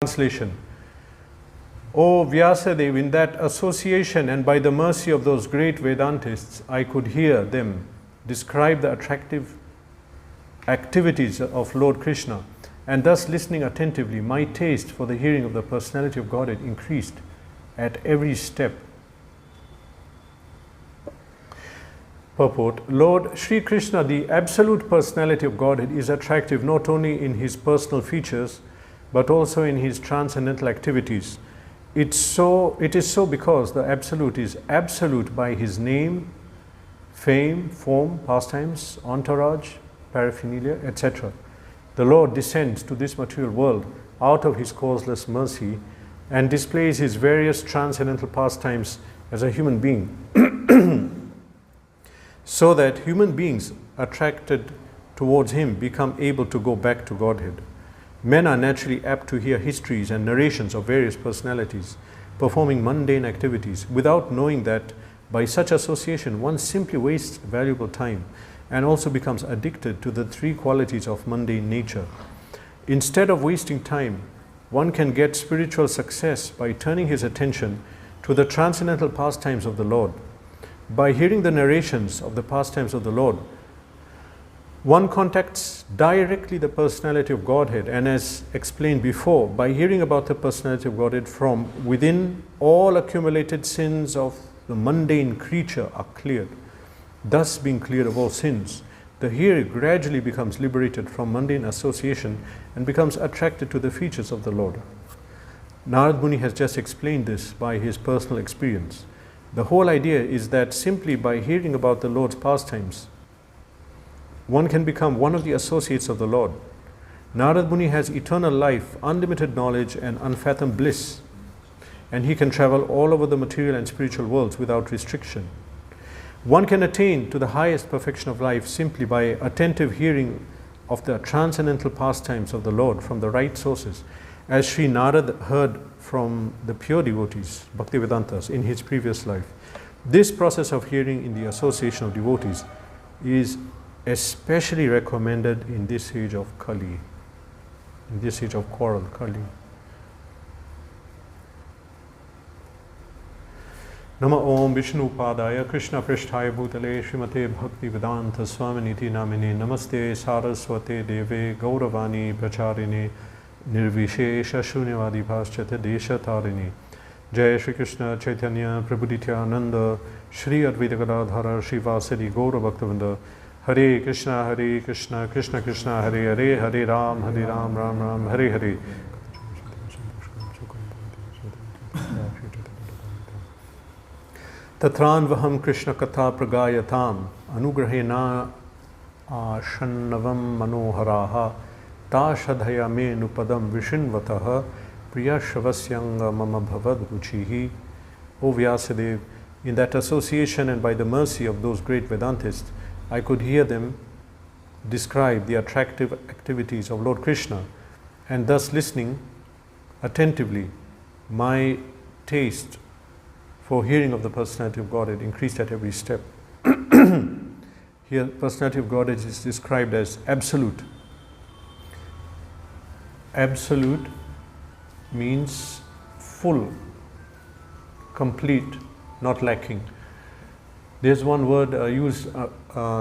Translation. O Vyasadev, in that association and by the mercy of those great Vedantists, I could hear them describe the attractive activities of Lord Krishna, and thus listening attentively, my taste for the hearing of the personality of Godhead increased at every step. Purport. Lord Sri Krishna, the absolute personality of Godhead, is attractive not only in his personal features, but also in his transcendental activities. It is so because the Absolute is absolute by his name, fame, form, pastimes, entourage, paraphernalia, etc. The Lord descends to this material world out of his causeless mercy and displays his various transcendental pastimes as a human being, so that human beings attracted towards him become able to go back to Godhead. Men are naturally apt to hear histories and narrations of various personalities performing mundane activities without knowing that by such association one simply wastes valuable time and also becomes addicted to the three qualities of mundane nature. Instead of wasting time, one can get spiritual success by turning his attention to the transcendental pastimes of the Lord. By hearing the narrations of the pastimes of the Lord, one contacts directly the personality of Godhead, and as explained before, by hearing about the personality of Godhead from within, all accumulated sins of the mundane creature are cleared. Thus, being cleared of all sins, the hearer gradually becomes liberated from mundane association and becomes attracted to the features of the Lord. Narad Muni has just explained this by his personal experience. The whole idea is that simply by hearing about the Lord's pastimes, one can become one of the associates of the Lord. Narad Muni has eternal life, unlimited knowledge, and unfathomed bliss, and he can travel all over the material and spiritual worlds without restriction. One can attain to the highest perfection of life simply by attentive hearing of the transcendental pastimes of the Lord from the right sources, as Sri Narad heard from the pure devotees, Bhaktivedantas, in his previous life. This process of hearing in the association of devotees is especially recommended in this age of Kali, in this age of quarrel, Kali. Nama Om Vishnu Padaya Krishna Prishtaya Bhutale Srimate Bhakti Vedanta Swaminiti Namine Namaste Saraswate Deve Gauravani Pracharine Nirvishesha Shunyavadi Paschate Desha Tarini. Jai Shri Krishna Chaitanya Prabhu Nityananda Shri Advaita Gadadhara Shivasadi Gaura Bhaktavinda. Hare Krishna, Krishna Krishna, Hare Hare, Hare Ram, Ram Ram, Hare Hare. Tatranvaham Krishna Katha Pragayatam Anugrahena Ashannavam Manoharaha Tashadhaya Me Nupadam Vishinvataha Priya Shavasyanga Mama Bhavad Ruchihi. O Vyasadev, in that association and by the mercy of those great Vedantists, I could hear them describe the attractive activities of Lord Krishna, and thus listening attentively, my taste for hearing of the personality of Godhead increased at every step. Here, personality of Godhead is described as absolute. Absolute means full, complete, not lacking. There's one word used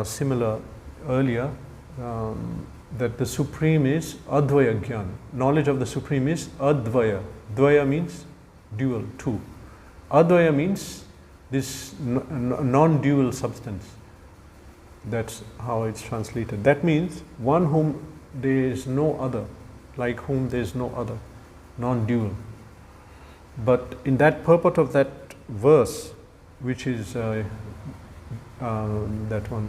similar earlier, that the Supreme is Advaya Gyan. Knowledge of the Supreme is Advaya. Dvaya means dual, two. Advaya means this non-dual substance. That's how it's translated. That means one whom there is no other, like whom there is no other, non-dual. But in that purport of that verse, which is that one,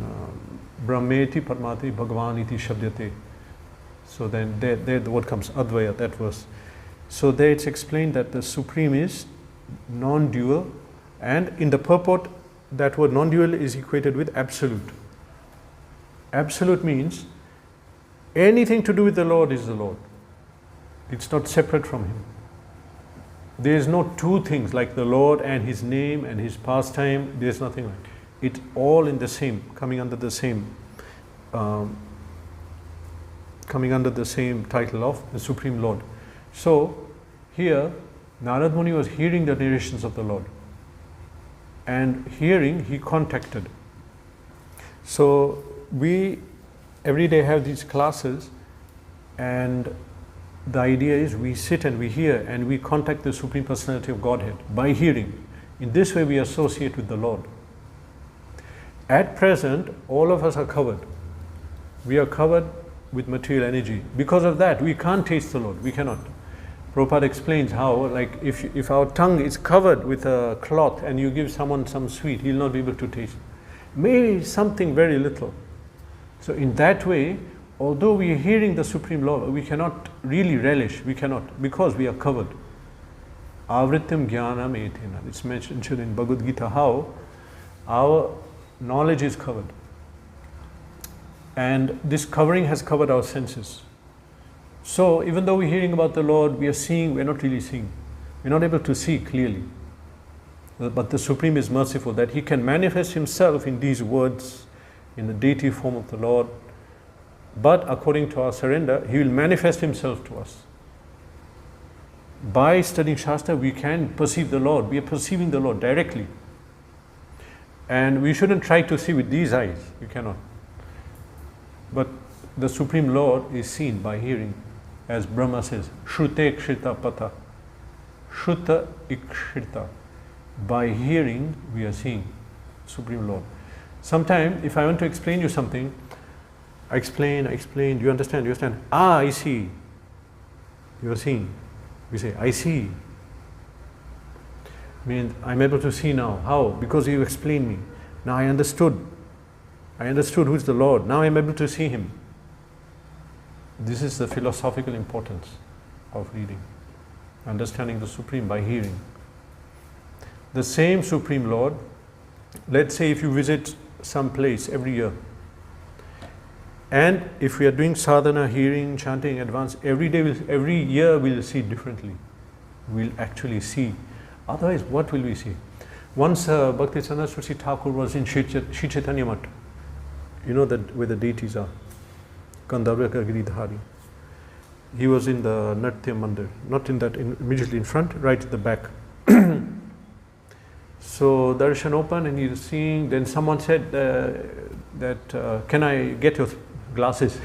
Brahmeti Parmati Bhagavan iti Shabdyate. So then there the word comes Advaya, that verse. So there it's explained that the Supreme is non-dual, and in the purport that word non-dual is equated with absolute. Absolute means anything to do with the Lord is the Lord. It's not separate from Him. There is no two things like the Lord and His name and His pastime. There is nothing like it. It's all in the same, coming under the same title of the Supreme Lord. So here Narad Muni was hearing the narrations of the Lord, and hearing he contacted. So we every day have these classes, and the idea is we sit and we hear and we contact the Supreme Personality of Godhead by hearing. In this way we associate with the Lord. At present, all of us are covered. We are covered with material energy. Because of that, we can't taste the Lord. We cannot. Prabhupada explains how, like, if our tongue is covered with a cloth and you give someone some sweet, he'll not be able to taste. Maybe something very little. So in that way, although we are hearing the Supreme Lord, we cannot really relish. We cannot, because we are covered. Avritam jnanam etena. It's mentioned in Bhagavad Gita how our knowledge is covered. And this covering has covered our senses. So even though we're hearing about the Lord, we are seeing, we're not really seeing. We're not able to see clearly. But the Supreme is merciful that He can manifest Himself in these words, in the deity form of the Lord. But according to our surrender, He will manifest Himself to us. By studying Shastra, we can perceive the Lord. We are perceiving the Lord directly. And we shouldn't try to see with these eyes. You cannot. But the Supreme Lord is seen by hearing. As Brahma says, Shrute Kshita Pata. Shruta Ikshita. By hearing, we are seeing Supreme Lord. Sometimes, if I want to explain you something, I explain. Do you understand? You understand? Ah, I see. You are seeing. We say, I see. Means I'm able to see now. How? Because you explained me. Now I understood. I understood who is the Lord. Now I'm able to see Him. This is the philosophical importance of reading. Understanding the Supreme by hearing. The same Supreme Lord, let's say if you visit some place every year, and if we are doing sadhana, hearing, chanting, advance, every year we'll see differently. We'll actually see. Otherwise, what will we see? Once Bhakti Saraswati Thakur was in Shri Chaitanya Math. You know that where the deities are. Gandharva Giridhari. He was in the Natya Mandir, not in that, immediately in front, right at the back. So darshan open and he was seeing. Then someone said can I get your glasses?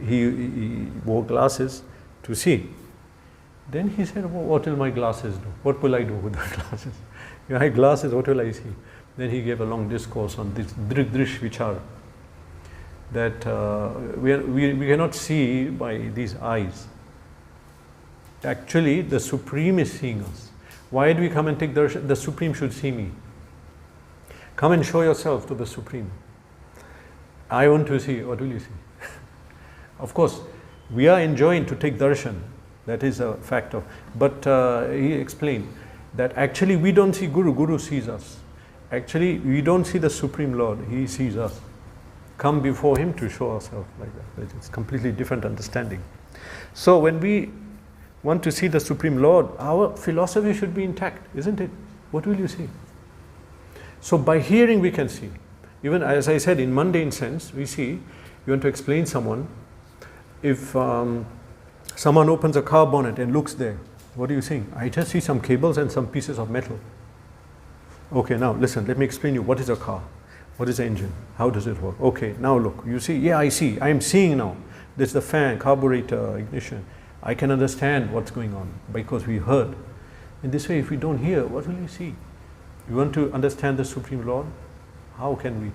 he wore glasses to see. Then he said, what will my glasses do? What will I do with the glasses? I have glasses, what will I see? Then he gave a long discourse on this drish vichara. That we cannot see by these eyes. Actually, the Supreme is seeing us. Why do we come and take darshan? The Supreme should see me. Come and show yourself to the Supreme. I want to see. What will you see? Of course, we are enjoined to take darshan. That is a factor. But he explained that actually we don't see Guru. Guru sees us. Actually, we don't see the Supreme Lord. He sees us. Come before Him to show ourselves like that. It's completely different understanding. So when we want to see the Supreme Lord, our philosophy should be intact, isn't it? What will you see? So by hearing we can see. Even as I said, in mundane sense, we see, you want to explain someone, if someone opens a car bonnet and looks there, what are you seeing? I just see some cables and some pieces of metal. Okay, now listen, let me explain you what is a car. What is the engine? How does it work? Okay, now look, you see, yeah, I see, I am seeing now. There's the fan, carburetor, ignition. I can understand what's going on because we heard. In this way, if we don't hear, what will you see? You want to understand the Supreme Lord? How can we?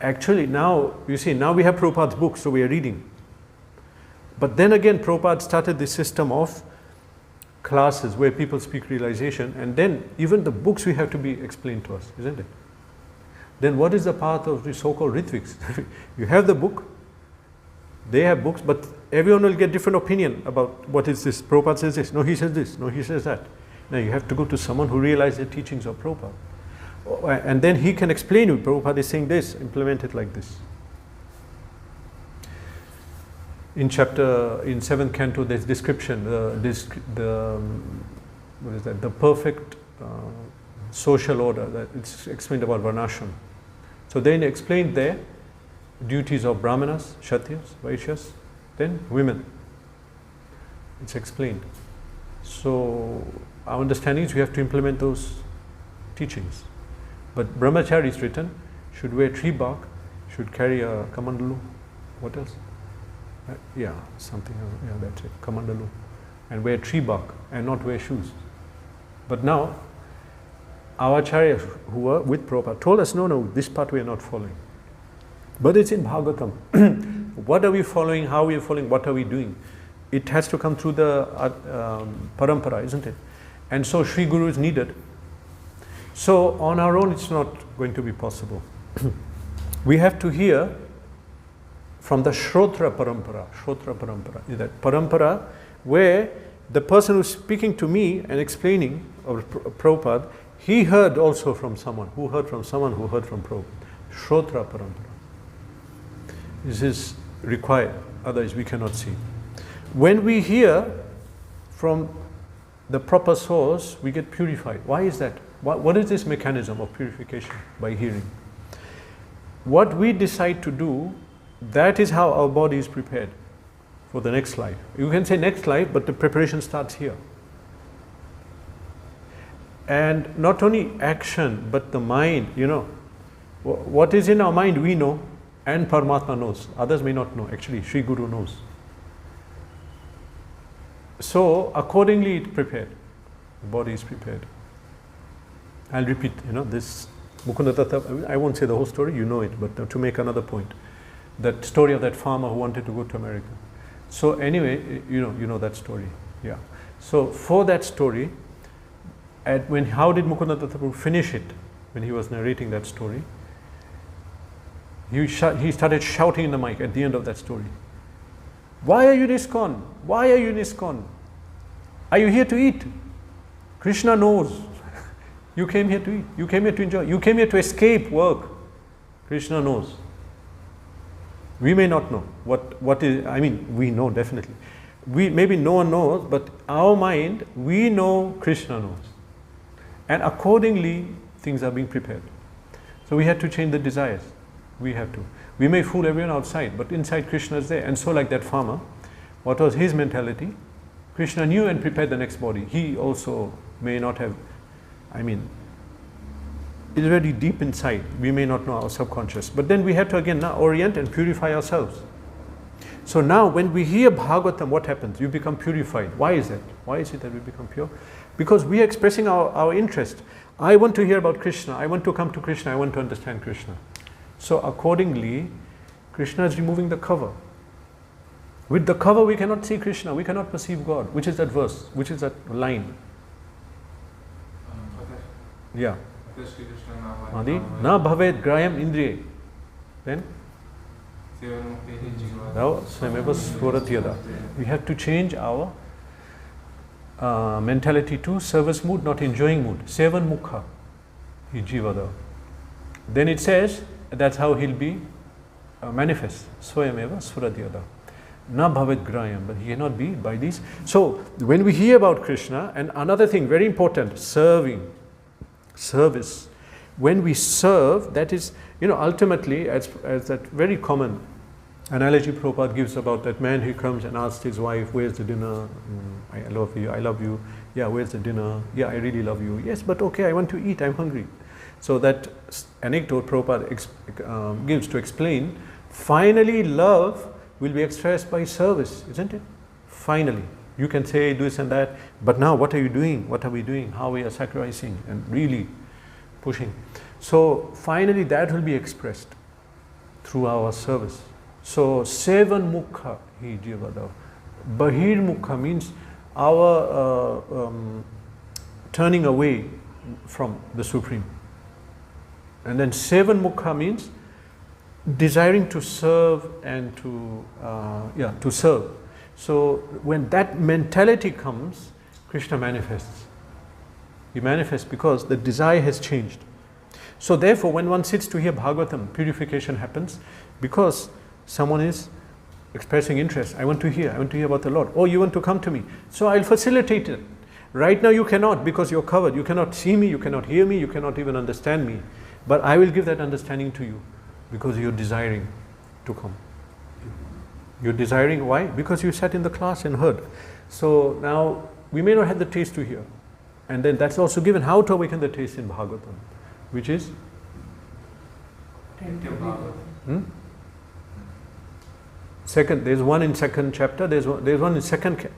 Actually, now, you see, now we have Prabhupada's books, so we are reading. But then again, Prabhupada started this system of classes where people speak realization, and then even the books we have to be explained to us, isn't it? Then what is the path of the so-called Ritviks? You have the book, they have books, but everyone will get different opinion about what is this. Prabhupada says this, no, he says this, no, he says that. Now you have to go to someone who realizes the teachings of Prabhupada. And then he can explain you, Prabhupada is saying this, implement it like this. In 7th canto, there's description, what is that? The perfect social order, that it's explained about Varnashram. So then explained there, duties of Brahmanas, Kshatriyas, Vaishyas, then women. It's explained. So our understanding is we have to implement those teachings. But brahmachari is written, should wear tree bark, should carry a kamandalu. What else? Yeah, something, yeah, that's it, kamandalu. And wear tree bark and not wear shoes. But now, our acharyas who were with Prabhupada told us, no, this part we are not following. But it's in Bhagavatam. What are we following, how are we following, what are we doing? It has to come through the parampara, isn't it? And so Sri Guru is needed. So on our own it's not going to be possible. We have to hear from the Shrotra Parampara. Shrotra Parampara is that parampara where the person who's speaking to me and explaining, or Prabhupada, he heard also from someone, who heard from someone who heard from Prabhupada. Shrotra Parampara. This is required, otherwise we cannot see. When we hear from the proper source, we get purified. Why is that? What is this mechanism of purification? By hearing. What we decide to do, that is how our body is prepared for the next life. You can say next life, but the preparation starts here. And not only action, but the mind, what is in our mind we know, and Paramatma knows. Others may not know. Actually, Sri Guru knows. So, accordingly it's prepared. The body is prepared. I'll repeat, this Mukunda Tattva, I won't say the whole story, you know it, but to make another point. That story of that farmer who wanted to go to America. So anyway, you know that story. Yeah. So for that story, how did Mukunda Tattva finish it? When he was narrating that story, he started shouting in the mic at the end of that story. Why are you in Iskcon? Why are you in Iskcon? Are you here to eat? Krishna knows. You came here to eat. You came here to enjoy. You came here to escape work. Krishna knows. We may not know what is, we know definitely. Maybe no one knows, but our mind, we know Krishna knows. And accordingly, things are being prepared. So we have to change the desires. We have to. We may fool everyone outside, but inside Krishna is there. And so like that farmer, what was his mentality? Krishna knew and prepared the next body. He also may not have, it's already deep inside. We may not know our subconscious. But then we have to again now orient and purify ourselves. So now when we hear Bhagavatam, what happens? You become purified. Why is that? Why is it that we become pure? Because we are expressing our interest. I want to hear about Krishna. I want to come to Krishna. I want to understand Krishna. So accordingly, Krishna is removing the cover. With the cover we cannot see Krishna. We cannot perceive God. Which is that verse? Which is that line? Yeah. Adi na bhavet grayam indriye. Then now swameva swaratiyada. We have to change our mentality to service mood, not enjoying mood. Sevan mukha hi jivada. Then it says that's how he'll be manifest. Swayameva swaratiyada. Na bhavet grayam, but he cannot be by these. So when we hear about Krishna, and another thing very important, serving. Service. When we serve, that is, ultimately, as that very common analogy Prabhupada gives about that man who comes and asks his wife, where's the dinner? I love you. Yeah, where's the dinner? Yeah, I really love you. Yes, but okay, I want to eat, I'm hungry. So that anecdote Prabhupada gives to explain, finally love will be expressed by service, isn't it? Finally. You can say this and that, but now what are you doing? What are we doing? How we are sacrificing and really pushing. So finally that will be expressed through our service. So sevan mukha hi jivada. Bahir mukha means our turning away from the Supreme. And then sevan mukha means desiring to serve and to serve. So when that mentality comes, Krishna manifests. He manifests because the desire has changed. So therefore, when one sits to hear Bhagavatam, purification happens because someone is expressing interest. I want to hear about the Lord. Oh, you want to come to me. So I'll facilitate it. Right now you cannot because you're covered. You cannot see me, you cannot hear me, you cannot even understand me. But I will give that understanding to you because you're desiring to come. You're desiring, why? Because you sat in the class and heard. So now we may not have the taste to hear. And then that's also given how to awaken the taste in Bhagavatam, which is second. There's one in second chapter. There's one in second.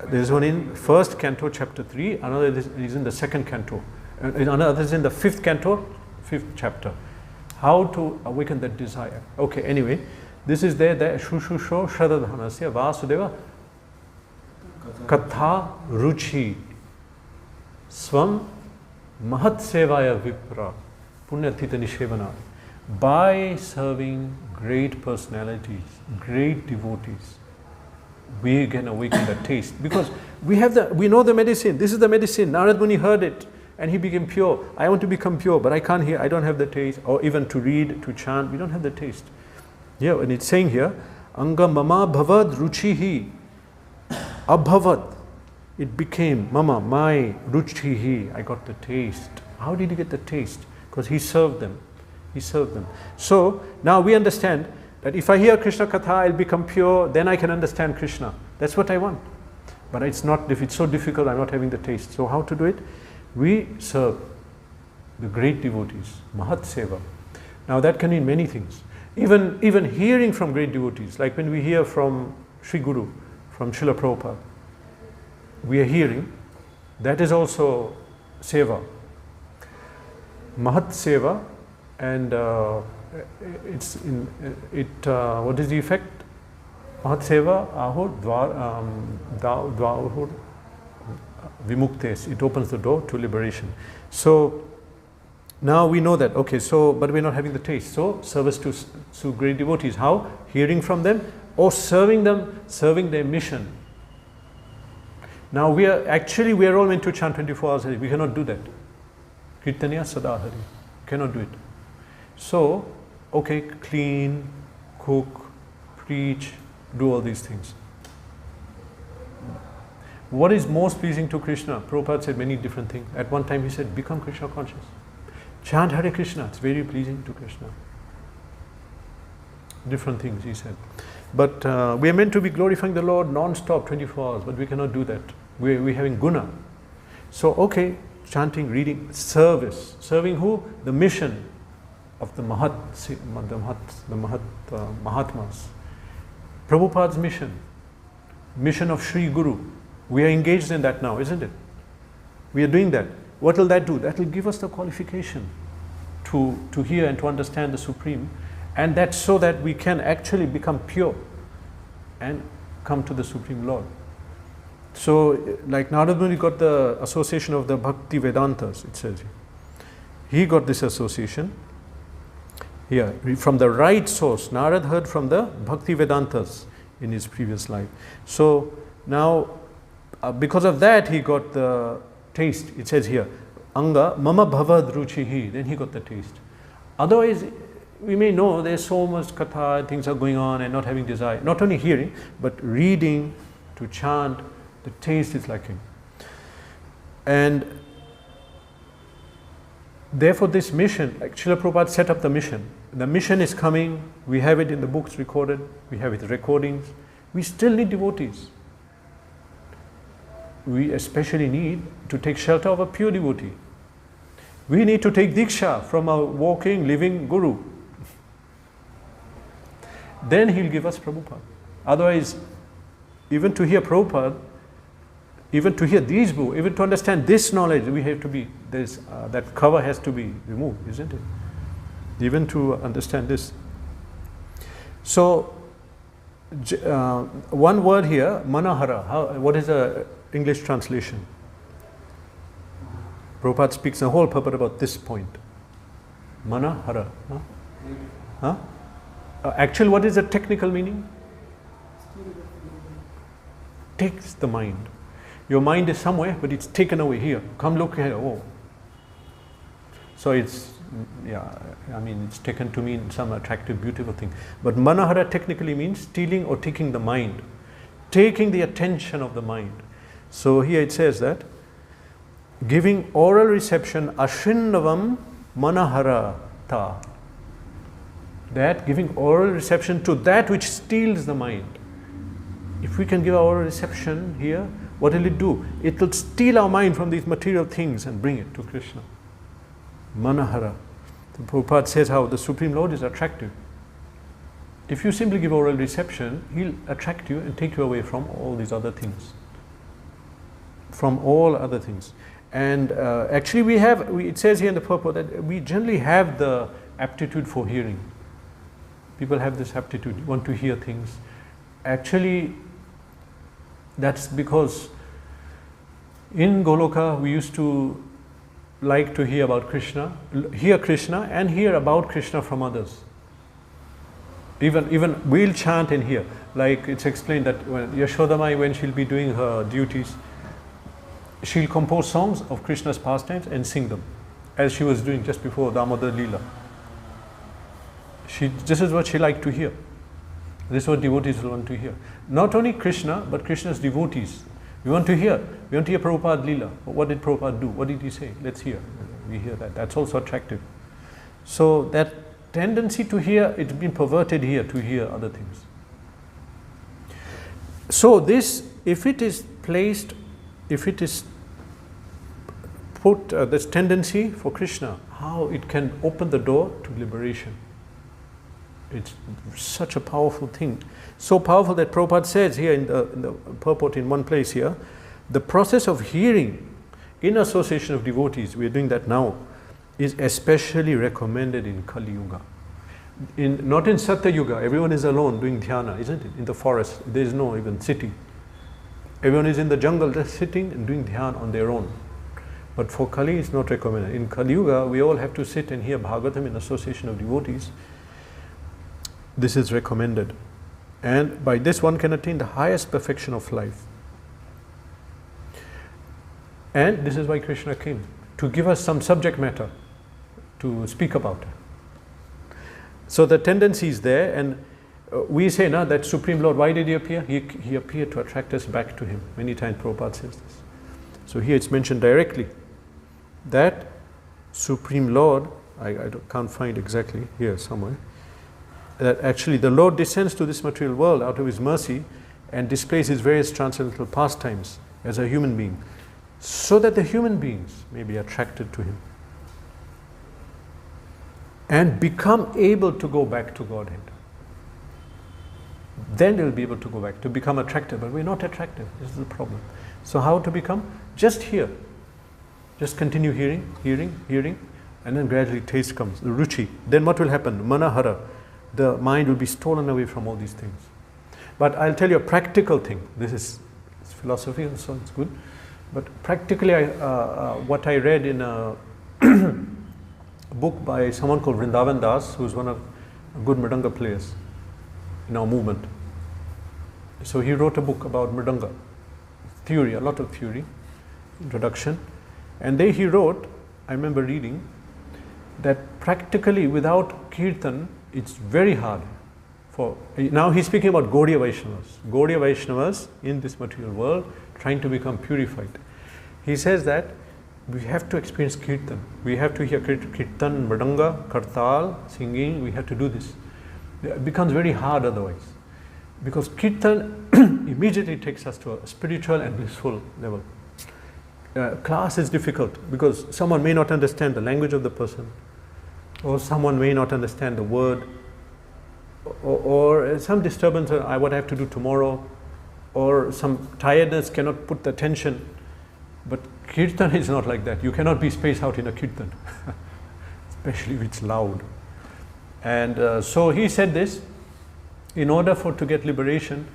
There's one in first canto, chapter 3. Another is in the second canto. Another is in the fifth canto, fifth chapter. How to awaken that desire. Okay. Anyway, this is there. Shushusho Shradadhanasya Vasudeva Katha Ruchi Swam Mahat Sevaya Vipra Punyathita Nishevana. By serving great personalities, great devotees, we can awaken the taste. Because we know the medicine. This is the medicine. Narad Muni heard it and he became pure. I want to become pure, but I can't hear. I don't have the taste. Or even to read, to chant, we don't have the taste. Yeah, and it's saying here, Anga Mama Bhavad Ruchihi Abhavad. It became Mama, my Ruchihi. I got the taste. How did he get the taste? Because he served them. He served them. So now we understand that if I hear Krishna Katha, I'll become pure, then I can understand Krishna. That's what I want. But it's not, if it's so difficult, I'm not having the taste. So how to do it? We serve the great devotees, Mahat Seva. Now that can mean many things. Even hearing from great devotees, like when we hear from Sri Guru, from Srila Prabhupada, we are hearing, that is also Seva. Mahat Seva, and it's in it. What is the effect? Mahat Seva Ahur Dvar Vimuktes. It opens the door to liberation. So now we know that. Okay, so but we're not having the taste. So service to great devotees. How? Hearing from them or serving them, serving their mission. Now we are all meant to chant 24 hours a day. We cannot do that. Kirtaniya Sadahari. Cannot do it. So, okay, clean, cook, preach, do all these things. What is most pleasing to Krishna? Prabhupada said many different things. At one time he said, become Krishna conscious. Chant Hare Krishna, it's very pleasing to Krishna. Different things he said. But we are meant to be glorifying the Lord non-stop 24 hours, but we cannot do that. We're having guna. So, okay, chanting, reading, service. Serving who? The mission of the Mahatmas. Prabhupada's mission of Sri Guru. We are engaged in that now, isn't it? We are doing that. What will that do? That will give us the qualification to hear and to understand the Supreme, and that's so that we can actually become pure and come to the Supreme Lord. So, like Narad Muni got the association of the Bhakti Vedantas, it says here. He got this association here from the right source. Narad heard from the Bhakti Vedantas in his previous life. So now, because of that, he got the taste. It says here, Anga Mama Bhavad Ruchihi. Then he got the taste. Otherwise, we may know there's so much katha, things are going on and not having desire. Not only hearing, but reading, to chant, the taste is lacking. And therefore this mission, like Srila Prabhupada set up the mission. The mission is coming, we have it in the books recorded, we have it in recordings. We still need devotees. We especially need to take shelter of a pure devotee. We need to take diksha from a walking, living Guru. Then he'll give us Prabhupada. Otherwise, even to hear Prabhupada, even to hear these books, even to understand this knowledge, we have to be, that cover has to be removed, isn't it? Even to understand this. So, one word here, manahara. What is the English translation? Prabhupada speaks a whole purport about this point. Manahara. Huh? Actually, what is the technical meaning? Takes the mind. Your mind is somewhere, but it's taken away here. Come look here. Oh. So it's, it's taken to mean some attractive, beautiful thing. But manahara technically means stealing or taking the mind, taking the attention of the mind. So here it says that giving oral reception, ashrinnavam manaharata. That giving oral reception to that which steals the mind. If we can give our reception here, what will it do? It will steal our mind from these material things and bring it to Krishna. Manahara. The Prabhupada says how the Supreme Lord is attractive. If you simply give oral reception, He'll attract you and take you away from all these other things. From all other things. And actually it says here in the purport that we generally have the aptitude for hearing. People have this aptitude, want to hear things. Actually, that's because in Goloka we used to like to hear about Krishna, and hear about Krishna from others. Even we'll chant in here, like it's explained that when Yashodamai, when she'll be doing her duties, she'll compose songs of Krishna's pastimes and sing them, as she was doing just before Damodar Leela. This is what she liked to hear. This is what devotees will want to hear. Not only Krishna, but Krishna's devotees. We want to hear Prabhupada Leela. What did Prabhupada do? What did he say? Let's hear. We hear that. That's also attractive. So that tendency to hear, it's been perverted here to hear other things. So this, if it is put, this tendency for Krishna, how it can open the door to liberation. It's such a powerful thing. So powerful that Prabhupada says here in the purport in one place here, the process of hearing in association of devotees, we are doing that now, is especially recommended in Kali Yuga. Not in Satya Yuga, everyone is alone doing dhyana, isn't it? In the forest, there is no even city. Everyone is in the jungle just sitting and doing dhyana on their own. But for Kali, it's not recommended. In Kali Yuga, we all have to sit and hear Bhagavatam in association of devotees. This is recommended. And by this one can attain the highest perfection of life. And this is why Krishna came, to give us some subject matter to speak about. So the tendency is there, and we say, no, that Supreme Lord, why did He appear? He appeared to attract us back to Him. Many times Prabhupada says this. So here it's mentioned directly that Supreme Lord, I can't find exactly here somewhere, that actually the Lord descends to this material world out of His mercy and displays His various transcendental pastimes as a human being, so that the human beings may be attracted to Him and become able to go back to Godhead. Then they'll be able to go back, to become attractive, but we're not attractive. This is the problem. So how to become? Just hear. Just continue hearing, and then gradually taste comes, the ruchi. Then what will happen? Manahara. The mind will be stolen away from all these things. But I'll tell you a practical thing. This is philosophy and so it's good. But practically, what I read in a book by someone called Vrindavan Das, who's one of good Mridanga players in our movement. So he wrote a book about Mridanga, theory, a lot of theory, introduction. And there he wrote, I remember reading, that practically without kirtan, it's very hard for, now he's speaking about Gaudiya Vaishnavas in this material world trying to become purified. He says that we have to experience kirtan. We have to hear kirtan, mridanga, kartal, singing. We have to do this. It becomes very hard otherwise. Because kirtan immediately takes us to a spiritual and blissful level. Class is difficult because someone may not understand the language of the person, or someone may not understand the word, or some disturbance, what I have to do tomorrow, or some tiredness cannot put the attention. But kirtan is not like that. You cannot be spaced out in a kirtan, especially if it's loud. And so he said this, in order to get liberation,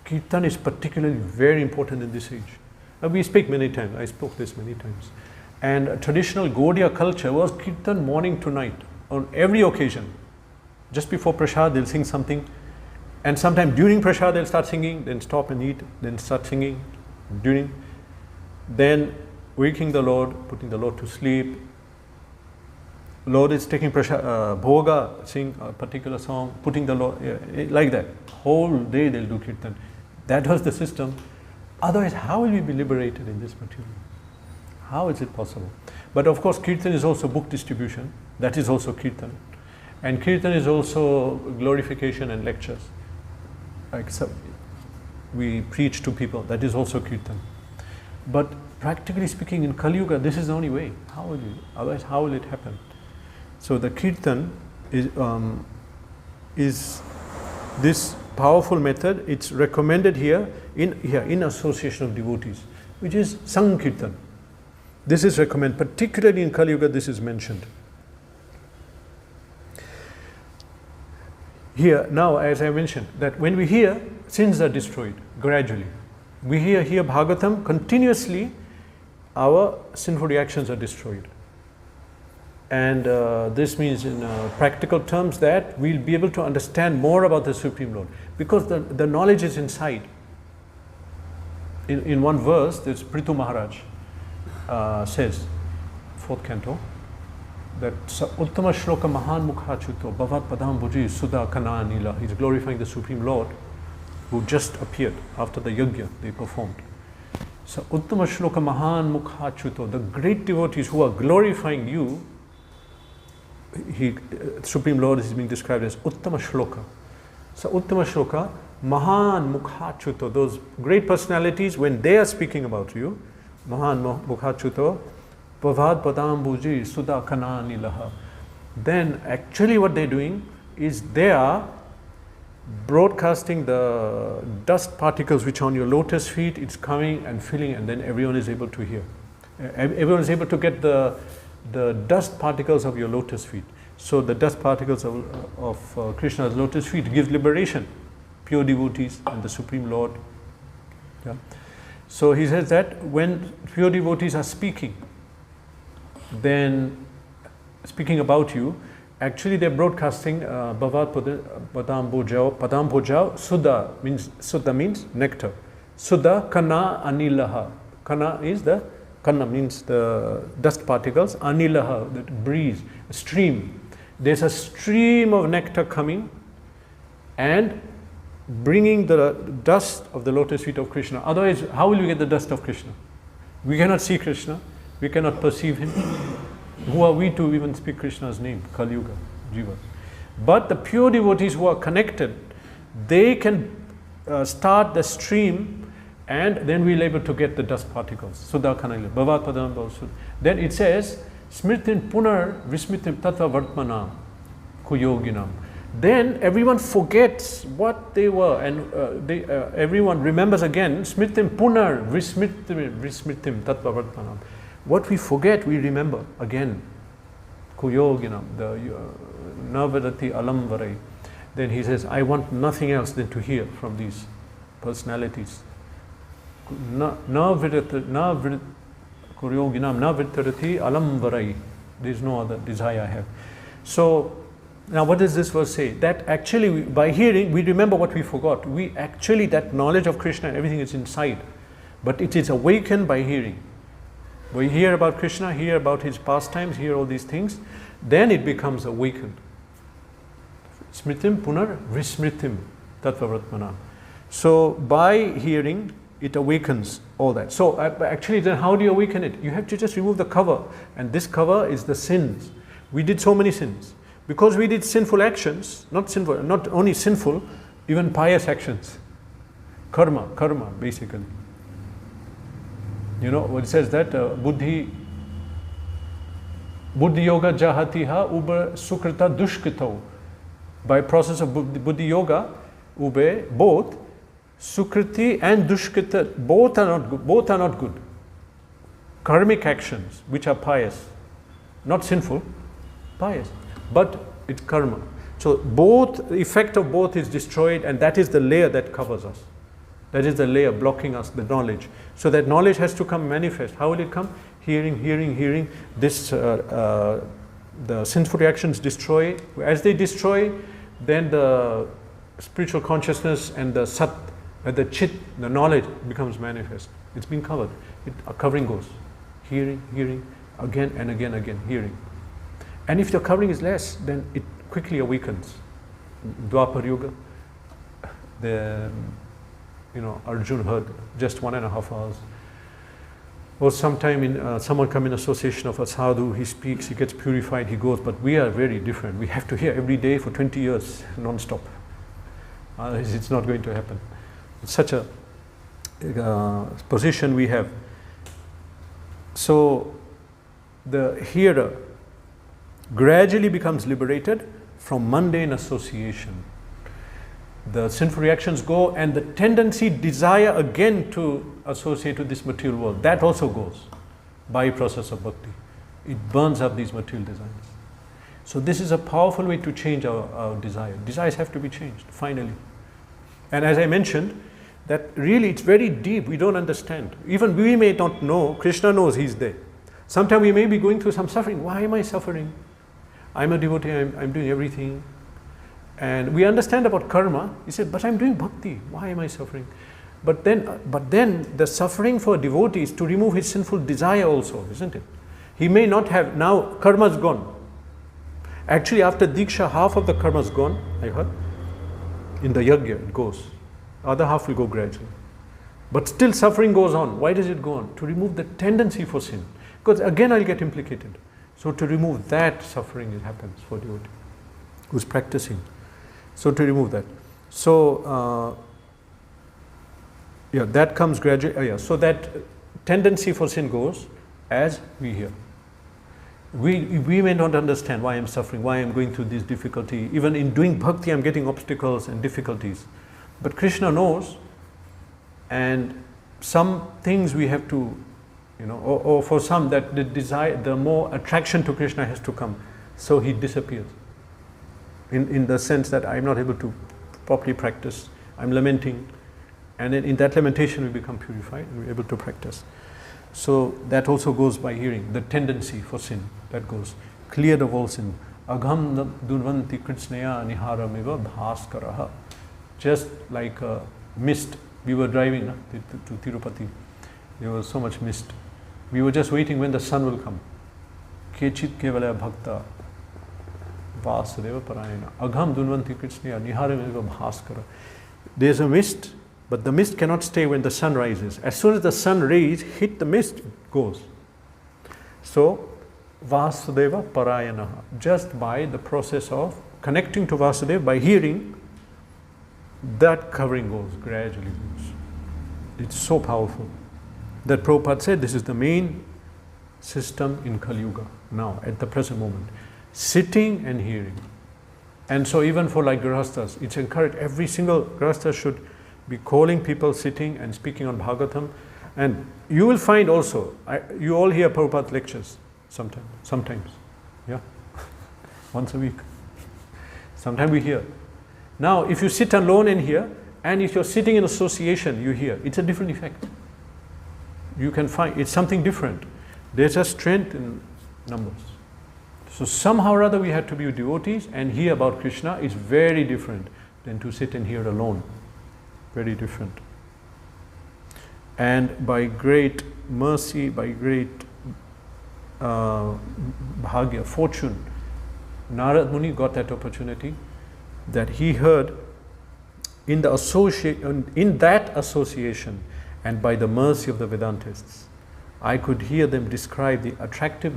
kirtan is particularly very important in this age. We speak many times, I spoke this many times. And traditional Gaudiya culture was kirtan morning to night, on every occasion. Just before prasad, they'll sing something. And sometime during prasad, they'll start singing, then stop and eat, then start singing. Then waking the Lord, putting the Lord to sleep. Lord is taking prasad, bhoga, sing a particular song, putting the Lord, like that. Whole day they'll do kirtan. That was the system. Otherwise, how will we be liberated in this material? How is it possible? But of course, kirtan is also book distribution. That is also kirtan. And kirtan is also glorification and lectures. Like we preach to people, that is also kirtan. But practically speaking, in Kali Yuga, this is the only way. Otherwise, how will it happen? So the kirtan is this powerful method. It's recommended here in association of devotees, which is Sankirtan. This is recommended, particularly in Kali Yuga, this is mentioned. Here, now, as I mentioned, that when we hear, sins are destroyed gradually. We hear Bhagavatam, continuously our sinful reactions are destroyed. And this means in practical terms that we'll be able to understand more about the Supreme Lord, because the knowledge is inside. In one verse, this Prithu Maharaj says, 4th canto, that Uttama Shloka Mahan Mukhachuto Bhavat Padam Bhuji Sudha Kana Nila. He's glorifying the Supreme Lord who just appeared after the yajna they performed. So Uttama Shloka Mahan Mukhachuto, the great devotees who are glorifying you, Supreme Lord is being described as Uttama Shloka. So Uttama Shloka, Mahan Mukhachuto, those great personalities, when they are speaking about you, Mahan Mukhachuto, Bhavad Padam Bhuji Sudha Kana Nilaha. Then actually what they're doing is they are broadcasting the dust particles which are on your lotus feet. It's coming and filling, and then everyone is able to hear. Everyone is able to get the dust particles of your lotus feet. So the dust particles of Krishna's lotus feet gives liberation. Pure devotees and the Supreme Lord. Yeah. So he says that when pure devotees are speaking, then speaking about you, actually they're broadcasting Bhavat Padam Bhojao, Sudha means nectar. Sudha Kana Anilaha. Kana means the dust particles, Anilaha, that breeze, a stream. There's a stream of nectar coming and bringing the dust of the lotus feet of Krishna. Otherwise, how will we get the dust of Krishna? We cannot see Krishna. We cannot perceive him. Who are we to even speak Krishna's name? Kali Yuga, Jiva. But the pure devotees who are connected, they can start the stream, and then we'll be able to get the dust particles. Sudha Kanali, Bhavat Padam Bhavasud. Then it says, Smritin Punar Vismitim Tattva Vartmanam Kuyoginam. Then everyone forgets what they were, and everyone remembers again. Smritim Punar Vismitim Tattva Vartmanam. What we forget, we remember again. Kuyoginam, the Navedati Alam Varai. Then he says, I want nothing else than to hear from these personalities. Kuyoginam Navedarati Alam Varai. There is no other desire I have. So, now what does this verse say? That actually, by hearing, we remember what we forgot. We actually, that knowledge of Krishna and everything is inside. But it is awakened by hearing. We hear about Krishna, hear about his pastimes, hear all these things, then it becomes awakened. Smritim punar vismritim tattva. So by hearing, it awakens all that. So actually then how do you awaken it? You have to just remove the cover, and this cover is the sins. We did so many sins. Because we did sinful actions, not only sinful, even pious actions. Karma basically. You know, what it says that Buddhi Yoga Jahatiha Ube Sukrita Dushkritau. By process of Buddhi Yoga, Ube, both Sukriti and Dushkrita, both are not good. Karmic actions, which are pious, not sinful, pious, but it's karma. So both, the effect of both is destroyed, and that is the layer that covers us. That is the layer blocking us, the knowledge. So that knowledge has to come manifest. How will it come? Hearing. This, the sinful reactions destroy. As they destroy, then the spiritual consciousness and the sat, the chit, the knowledge becomes manifest. It's been covered. A covering goes. Hearing, again and again, hearing. And if the covering is less, then it quickly awakens. Dwapar Yuga, Arjuna heard just 1.5 hours. Or sometime someone come in association of a sadhu, he speaks, he gets purified, he goes, but we are very different. We have to hear every day for 20 years non-stop. Otherwise it's not going to happen. such a position we have. So the hearer gradually becomes liberated from mundane association. The sinful reactions go, and the tendency, desire again to associate with this material world, that also goes by process of bhakti. It burns up these material desires. So this is a powerful way to change our desire. Desires have to be changed, finally. And as I mentioned, that really it's very deep, we don't understand. Even we may not know, Krishna knows He's there. Sometimes we may be going through some suffering. Why am I suffering? I'm a devotee, I'm doing everything. And we understand about karma. He said, but I'm doing bhakti. Why am I suffering? But then the suffering for a devotee is to remove his sinful desire also, isn't it? He may not have, now karma is gone. Actually, after Diksha, half of the karma is gone, I heard. In the yajna, it goes. Other half will go gradually. But still suffering goes on. Why does it go on? To remove the tendency for sin. Because again I'll get implicated. So to remove that suffering, it happens for devotee who's practicing. So to remove that. So, that comes gradually. So that tendency for sin goes as we hear. We may not understand why I'm suffering, why I'm going through this difficulty. Even in doing bhakti, I'm getting obstacles and difficulties. But Krishna knows, and some things we have to, or for some that the desire, the more attraction to Krishna has to come. So he disappears. In the sense that I'm not able to properly practice, I'm lamenting, and in that lamentation we become purified and we're able to practice. So that also goes by hearing, the tendency for sin, that goes. Cleared of all sin. Agham durvanti kritsnaya niharameva bhaskaraha. Just like a mist. We were driving to Tirupati. There was so much mist. We were just waiting when the sun will come. Kechit kevala bhakta vasudeva parayana. Agham durvanti kritsnaya niharameva bhaskara. There's a mist, but the mist cannot stay when the sun rises. As soon as the sun rays hit the mist, it goes. So, Vasudeva Parayana, just by the process of connecting to Vasudeva, by hearing, that covering goes, gradually goes. It's so powerful that Prabhupada said this is the main system in Kali Yuga now, at the present moment. Sitting and hearing. And so even for like Grihasthas, it's encouraged, every single Grihastha should be calling people, sitting and speaking on Bhagavatam. And you will find also, you all hear Prabhupada lectures sometimes, yeah, once a week. Sometimes we hear. Now, if you sit alone and hear, and if you're sitting in association, you hear, it's a different effect. You can find, it's something different. There's a strength in numbers. So somehow or other we had to be devotees and hear about Krishna is very different than to sit and hear alone. Very different. And by great mercy, by great bhagya, fortune, Narad Muni got that opportunity, that he heard in that association, and by the mercy of the Vedantists, I could hear them describe the attractive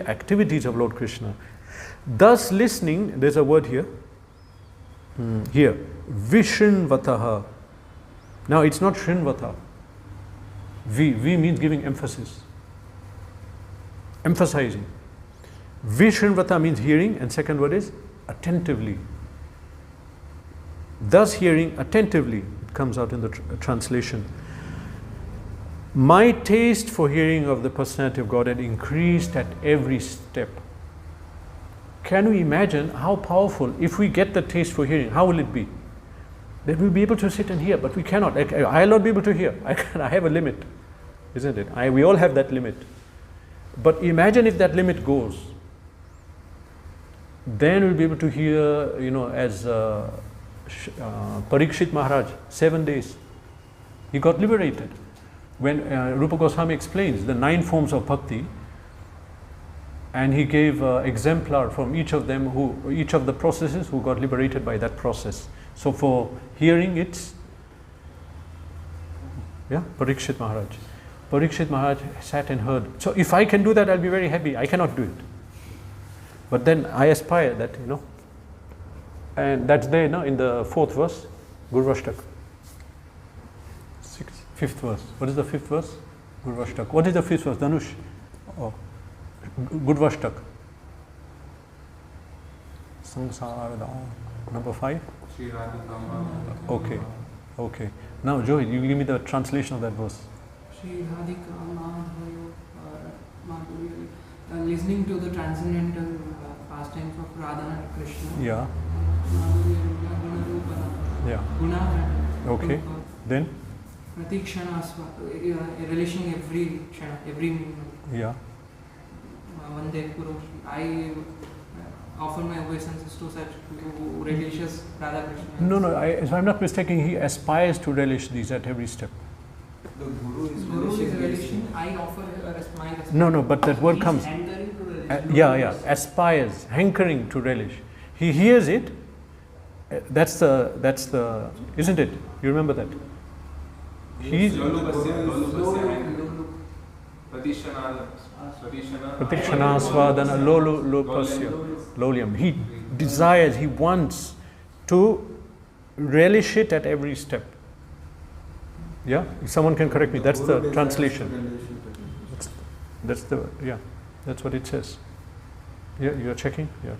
activities of Lord Krishna. Thus listening, there's a word here, Vishrinvataha. Now it's not Shrinvata. V means giving emphasis, emphasizing. Vishrinvata means hearing, and second word is attentively. Thus hearing attentively, it comes out in the translation. My taste for hearing of the personality of God had increased at every step. Can we imagine how powerful, if we get the taste for hearing, how will it be? That we'll be able to sit and hear, but we cannot. I'll not be able to hear. I have a limit, isn't it? We all have that limit. But imagine if that limit goes. Then we'll be able to hear, as Parikshit Maharaj, 7 days. He got liberated. When Rupa Goswami explains the 9 forms of bhakti, and he gave exemplar from each of them, each of the processes who got liberated by that process. So for hearing, it's Parikshit Maharaj. Parikshit Maharaj sat and heard. So if I can do that, I'll be very happy. I cannot do it. But then I aspire that, and that's there in the 4th verse, Guru Vashtaka. Fifth verse. What is the fifth verse? Gurvashtak. What is the fifth verse? Dhanush. Oh. Gurvashtak. Sangsara. Number 5. Okay. Okay. Now, Joey, you give me the translation of that verse. Listening to the transcendental pastimes of Radha and Krishna. Yeah. Yeah. Guna. Okay. Then? Pratikshana, relishing every kshana, every minute. Yeah. Vande Guru. I offer my obeisances to such who relishes Radha Krishna. No. If I'm not mistaken, he aspires to relish these at every step. The Guru is relishing. I offer my respect. No, but that word comes. Hankering to relish. Yeah. Aspires, hankering to relish. He hears it. That's the, isn't it? You remember that? He's Pratikshana Swadana Lolupasya Loliam. He desires, he wants to relish it at every step. Yeah? If someone can correct me, that's the translation. That's what it says. Yeah, you're checking? Yeah.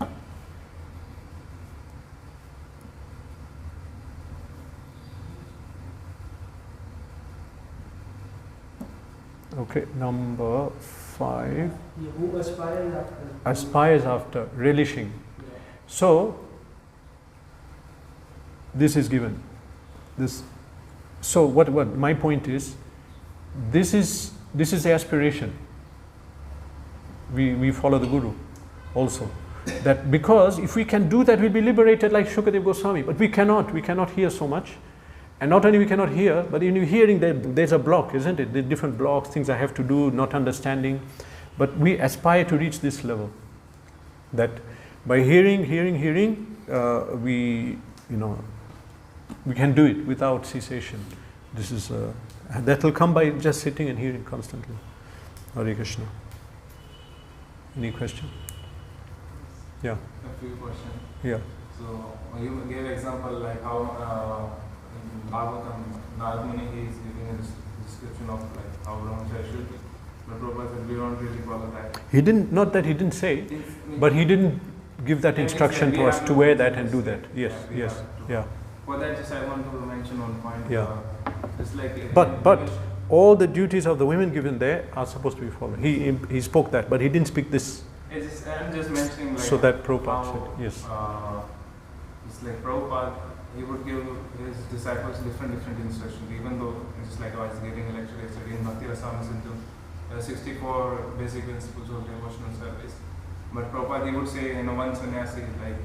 Okay, number 5. Who aspires after? Aspires after, relishing. So, this is given. So what my point is, this is the aspiration. We follow the Guru also. That because if we can do that, we'll be liberated like Shukadev Goswami. But we cannot hear so much. And not only we cannot hear, but in hearing there's a block, isn't it? There are different blocks, things I have to do, not understanding. But we aspire to reach this level. That by hearing, we can do it without cessation. This is that will come by just sitting and hearing constantly. Hare Krishna. Any question? Yeah. A few questions. Yeah. So you gave example like how in Bhagavatam, Narad Muni is giving a description of like how Brahmacharya should be. But Prabhupada said we don't really follow that. He didn't say, but he didn't give that instruction to us to wear that and do that. Yes. Yeah. For that, just I want to mention one point. Yeah. It's like But all the duties of the women given there are supposed to be followed. He spoke that, but he didn't speak this. I'm just mentioning like So that Prabhupada how, said, yes. It's like Prabhupada, he would give his disciples different instructions, even though it's like I was giving a lecture yesterday in Bhakti Rasamrita into 64 basic principles of devotional service. But Prabhupada, he would say, one sannyasi, like,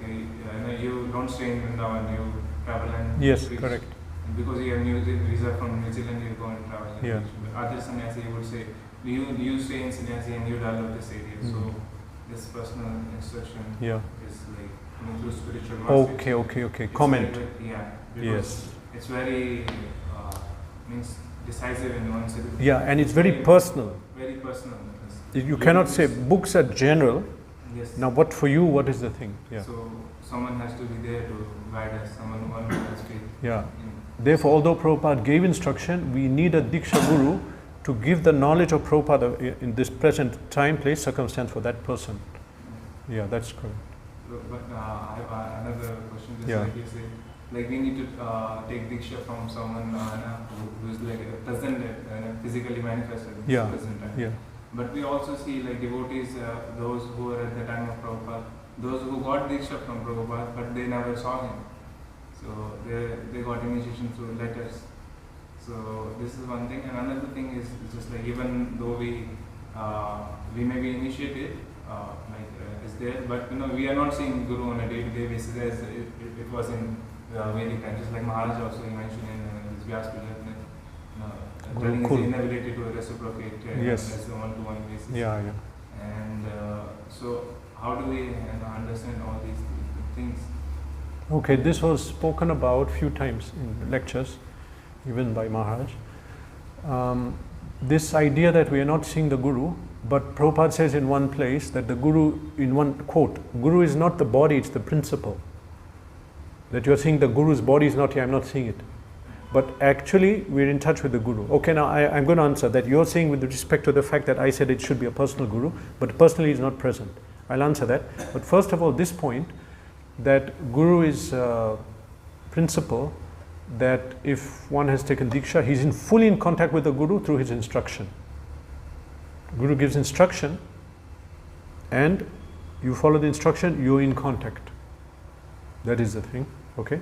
you don't stay in Vrindavan, you travel and preach. Correct. And because you have visa from New Zealand, you go and travel and Yeah. preach. But other sannyasi, he would say, you stay in sannyasi and you develop this area. So this personal instruction is like includes spiritual mastery. Okay. It's Comment. Because it's very means decisive in one city. Yeah, and it's very personal. Very personal. You cannot say books are general. Yes. Now, what is the thing? Yeah. So someone has to be there to guide us. Someone who has faith. Yeah. Therefore, although Prabhupada gave instruction, we need a Diksha Guru to give the knowledge of Prabhupada in this present time, place, circumstance for that person. Yeah, that's correct. But I have another question. Just Yeah. like you say, like we need to take Diksha from someone who is like present, physically manifested in Yeah. the present time. Yeah. But we also see like devotees, those who were at the time of Prabhupada, those who got Diksha from Prabhupada, but they never saw him. So they got initiation through letters. So this is one thing. And another thing is just like even though we may be initiated, is there, but we are not seeing Guru on a day-to-day basis as it was in Vedic times. Just like Maharaj also he mentioned in his Vyas telling his inability to reciprocate as a one-to-one basis. Yeah. And so how do we understand all these things? Okay, this was spoken about few times in lectures, even by Maharaj. This idea that we are not seeing the Guru, but Prabhupada says in one place that the Guru, in one quote, Guru is not the body, it's the principle. That you are seeing the Guru's body is not here, I am not seeing it. but actually we're in touch with the Guru. Okay, now I'm going to answer that. You're saying with respect to the fact that I said it should be a personal Guru, but personally is not present. I'll answer that. But first of all, this point, that Guru is principle, that if one has taken Diksha, he's fully in contact with the Guru through his instruction. Guru gives instruction, and you follow the instruction, you're in contact. That is the thing, okay?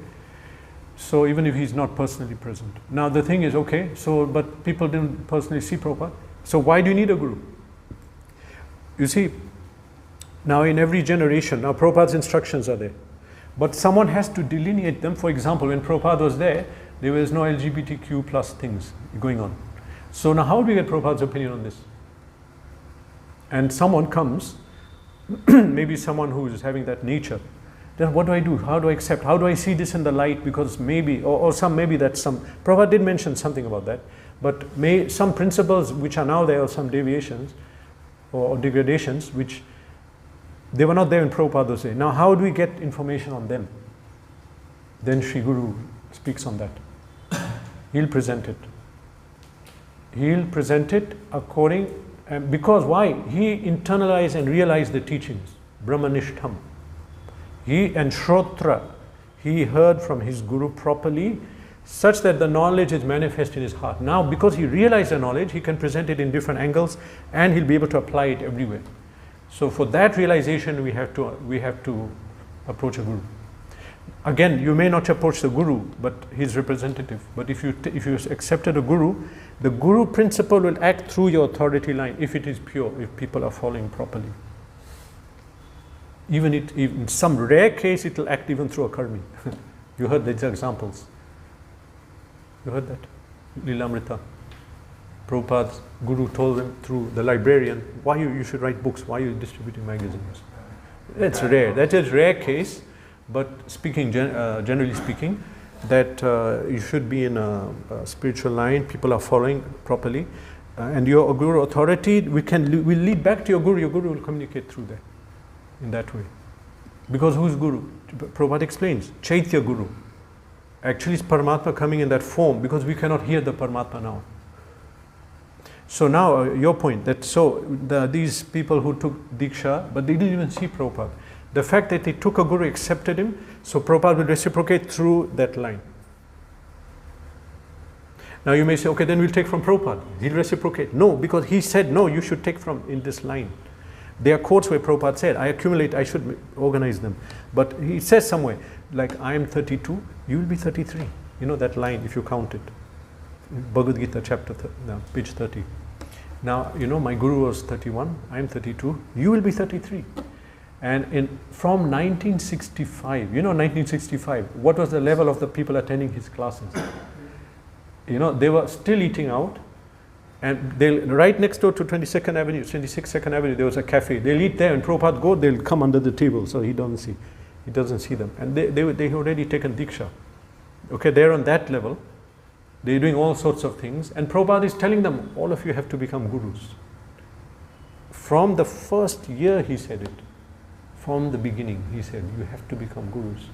So even if he's not personally present. Now the thing is, okay, so but people didn't personally see Prabhupada. So why do you need a Guru? You see, now in every generation, now Prabhupada's instructions are there. But someone has to delineate them. For example, when Prabhupada was there was no LGBTQ plus things going on. So now how do we get Prabhupada's opinion on this? And someone comes, maybe someone who is having that nature, then what do I do? How do I accept? How do I see this in the light? Because maybe, maybe that's some, Prabhupada did mention something about that, but some principles which are now there, or some deviations or degradations, which they were not there in Prabhupada was there. Now how do we get information on them? Then Sri Guru speaks on that. He'll present it. He'll present it according, because why? He internalized and realized the teachings, Brahmanishtham. He and Shrotra, he heard from his Guru properly, such that the knowledge is manifest in his heart. Now, because he realized the knowledge, he can present it in different angles, and he'll be able to apply it everywhere. So for that realization, we have to approach a Guru. Again, you may not approach the Guru, but his representative. But if you accepted a Guru, the Guru principle will act through your authority line if it is pure, if people are following properly. Even in some rare case, it will act even through a karmi. You heard these examples. You heard that? Lilamrita. Prabhupada's Guru told them through the librarian, why you should write books, why are you distributing magazines? That's rare. That is rare case, but speaking generally speaking, that you should be in a spiritual line, people are following properly, and your Guru authority will lead back to your Guru will communicate through that. In that way. Because who's Guru? Prabhupada explains, Chaitya Guru. Actually it's Paramatma coming in that form, because we cannot hear the Paramatma now. So now your point, that these people who took Diksha, but they didn't even see Prabhupada. The fact that they took a Guru, accepted him, so Prabhupada will reciprocate through that line. Now you may say, okay, then we'll take from Prabhupada. He'll reciprocate. No, because he said, no, you should take from in this line. There are quotes where Prabhupada said, I should organize them. But he says somewhere, like, I am 32, you will be 33. You know that line, if you count it. Bhagavad Gita, page 30. Now, my Guru was 31, I am 32, you will be 33. And from 1965, 1965, what was the level of the people attending his classes? They were still eating out. And right next door to 26th Second Avenue, there was a cafe. They'll eat there, and Prabhupada go, they'll come under the table, so he doesn't see them. And they already taken Diksha. Okay, they're on that level. They're doing all sorts of things. And Prabhupada is telling them, all of you have to become Gurus. From the first year he said it. From the beginning he said, you have to become Gurus.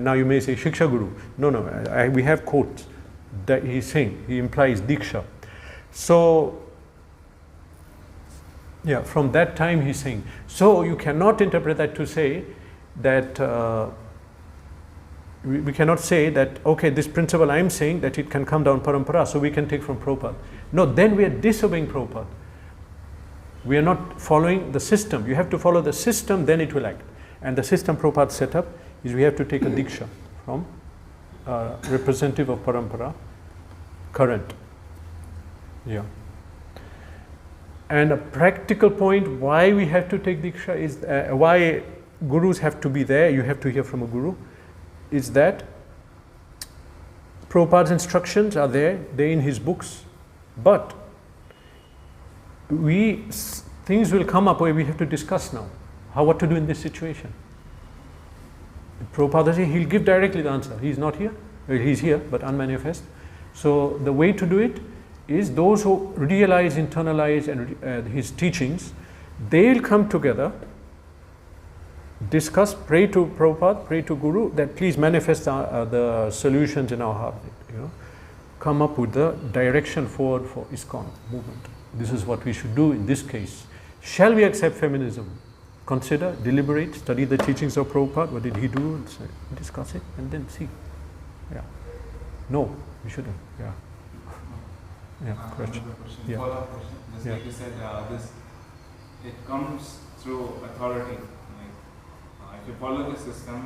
Now you may say, Shiksha Guru. No, we have quotes that he's saying. He implies Diksha. So, from that time he's saying. So you cannot interpret that to say that, we cannot say that, okay, this principle I'm saying that it can come down parampara, so we can take from Prabhupada. No, then we are disobeying Prabhupada. We are not following the system. You have to follow the system, then it will act. And the system Prabhupada set up is we have to take a Diksha from representative of parampara, current. Yeah. And a practical point why we have to take Diksha is, why Gurus have to be there, you have to hear from a Guru, is that Prabhupada's instructions are there, they're in his books, but things will come up where we have to discuss now, what to do in this situation. Prabhupada says he'll give directly the answer. He's not here, he's here, but unmanifest. So the way to do it is those who realize, internalize and his teachings, they'll come together, discuss, pray to Prabhupada, pray to Guru that please manifest the solutions in our heart. come up with the direction forward for Iskcon movement. This is what we should do in this case. Shall we accept feminism? Consider, deliberate, study the teachings of Prabhupada. What did he do? And discuss it and then see. Yeah. No, we shouldn't. Yeah. Yeah. Question. Yeah. Follow-up question. Just like you said, it comes through authority. Like, if you follow the system,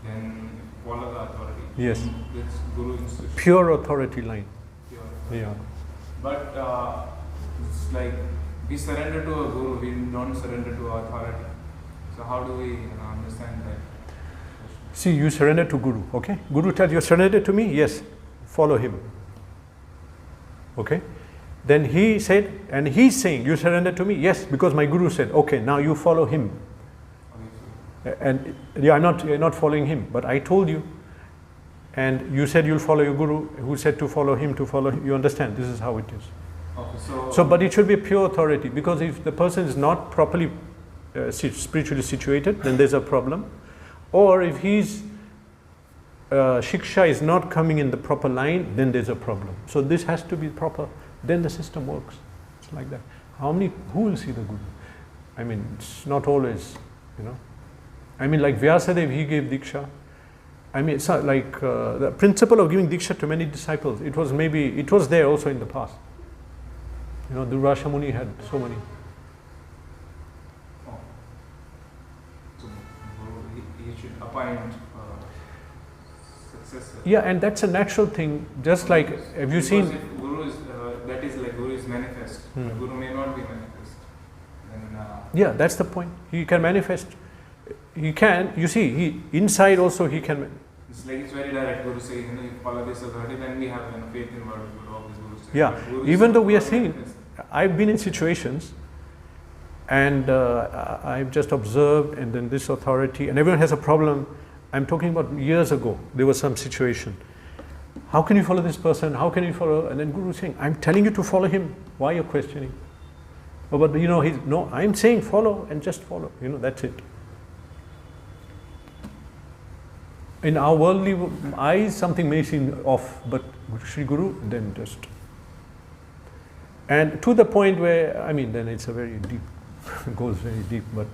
then follow the authority. Yes. It's Guru institution. Pure authority line. Pure authority. Yeah. But it's like we surrender to a Guru, we don't surrender to authority. So how do we understand that? See, you surrender to Guru, okay? Guru tells you, surrender to me? Yes. Follow him. Okay? Then he said, and he's saying, you surrender to me? Yes, because my Guru said, okay, now you follow him. And yeah, you're not following him, but I told you, and you said you'll follow your Guru, who said to follow him, to follow him. You understand, this is how it is. Okay, so, but it should be a pure authority, because if the person is not properly spiritually situated, then there's a problem. Or if his shiksha is not coming in the proper line, then there's a problem. So this has to be proper, then the system works. It's like that. Who will see the Guru? I mean, it's not always, I mean, like Vyasadeva, he gave Diksha. I mean, it's not like the principle of giving Diksha to many disciples, it was there also in the past. Durvasha Muni had so many. So he should appoint successor. Yeah, and that's a natural thing. Just like, have you seen? If Guru is, that is like Guru is manifest. But Guru may not be manifest. Then, yeah, that's the point. He can manifest. He can. You see, inside also he can. It's like it's very direct. Guru saying, you follow this authority, then we have faith in what Guru says. Yeah, even though we are seeing, I've been in situations, and I've just observed, and then this authority, and everyone has a problem. I'm talking about years ago. There was some situation. How can you follow this person? How can you follow? And then Guru is saying, I'm telling you to follow him. Why are you questioning? Oh, but no, I'm saying follow and just follow. That's it. In our worldly eyes, something may seem off, but Sri Guru, then just. And to the point where, I mean, then it's a very deep, goes very deep, but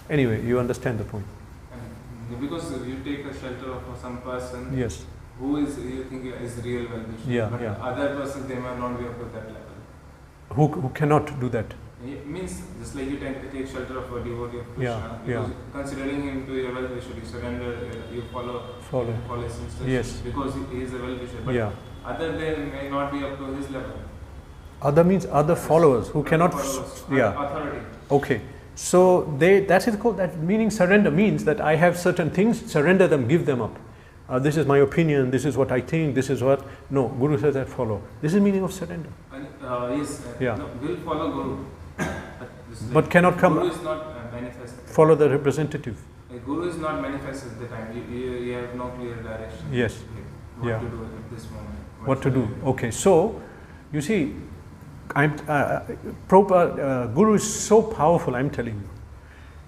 anyway, you understand the point. Because you take a shelter of some person, yes, who you think is real well-wisher, yeah, but yeah. Other person, they might not be up to that level. Who cannot do that? It means, just like you take shelter of a devotee of Krishna, yeah. Considering him to your well-wisher, you surrender, you follow his instructions, yes, because he is a well-wisher, but yeah. Other than may not be up to his level. Other means other followers who cannot, authority. Okay, so that is called, that meaning surrender means that I have certain things, surrender them, give them up. This is my opinion, this is what I think, this is what, no, Guru says that follow. This is meaning of surrender. And, yes, yeah. No, will follow Guru. But cannot come, Guru is not manifest. Follow the representative. Guru is not manifest at the time, you have no clear direction. Yes. What to do at this moment. What to do, okay, so, you see, Guru is so powerful, I'm telling you,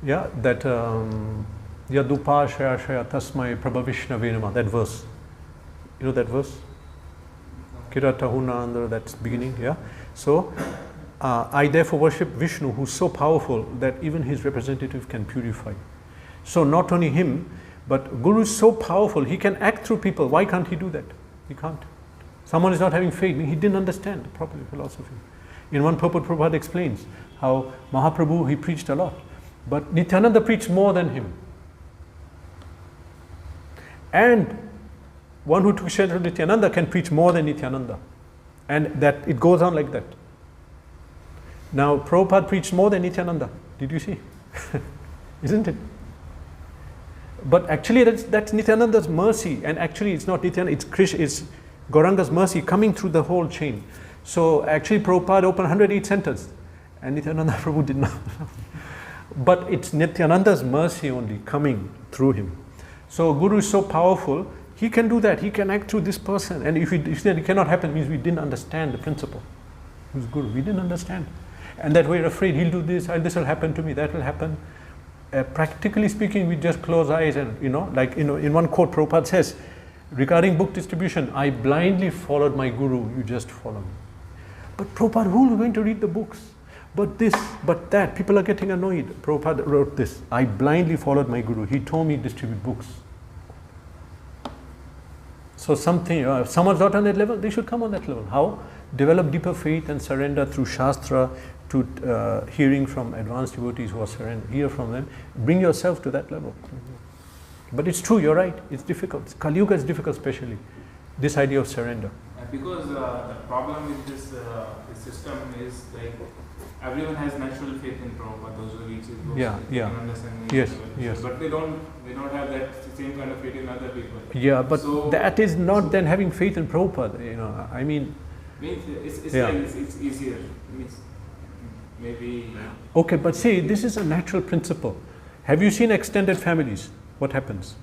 yeah, that Yadupa Shaya Shaya Tasmai Prabhavishnave Nama, that verse. You know that verse? Kirata Huna Andhra, that's beginning, yeah. So, I therefore worship Vishnu, who's so powerful that even his representative can purify. So, not only him, but Guru is so powerful, he can act through people. Why can't he do that? He can't. Someone is not having faith, he didn't understand the proper philosophy. In one purport, Prabhupada explains how Mahaprabhu, he preached a lot, but Nityananda preached more than him. And one who took shelter of Nityananda can preach more than Nityananda. And that it goes on like that. Now, Prabhupada preached more than Nityananda. Did you see? Isn't it? But actually, that's Nityananda's mercy. And actually, it's not Nityananda, it's Krishna, it's Gauranga's mercy coming through the whole chain. So actually, Prabhupada opened 108 centers. And Nityananda Prabhu did not. But it's Nityananda's mercy only coming through him. So Guru is so powerful, he can do that. He can act through this person. And if it cannot happen, it means we didn't understand the principle. Who's Guru? We didn't understand. And that we're afraid he'll do this, this will happen to me, that will happen. Practically speaking, we just close eyes and, in one quote, Prabhupada says, Regarding book distribution, I blindly followed my guru, you just follow me. But Prabhupada, who is going to read the books? But this, but that, people are getting annoyed. Prabhupada wrote this, I blindly followed my guru, he told me distribute books. So if someone's not on that level, they should come on that level. How? Develop deeper faith and surrender through Shastra, to hearing from advanced devotees who are surrendered, hear from them, bring yourself to that level. But it's true, you're right, it's difficult. Kali Yuga is difficult, especially this idea of surrender. Because the problem with this system is like everyone has natural faith in Prabhupada, those who reach his books, they can understand Yes. But they don't have that same kind of faith in other people. Yeah, but so, that is not then having faith in Prabhupada, I mean. It's easier. Maybe. Okay, but see, this is a natural principle. Have you seen extended families? What happens?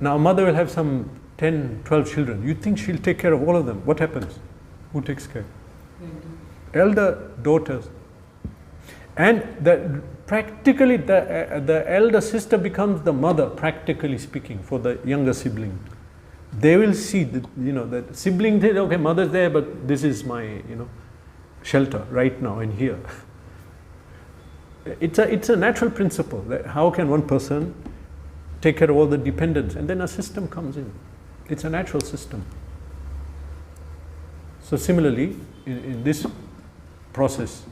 Now, a mother will have some 10, 12 children. You think she'll take care of all of them. What happens? Who takes care? Elder daughters. And practically the elder sister becomes the mother, practically speaking, for the younger sibling. They will see that sibling says, okay, mother's there, but this is my, shelter right now and here. It's a natural principle. That how can one person take care of all the dependents, and then a system comes in. It's a natural system. So similarly, in this process,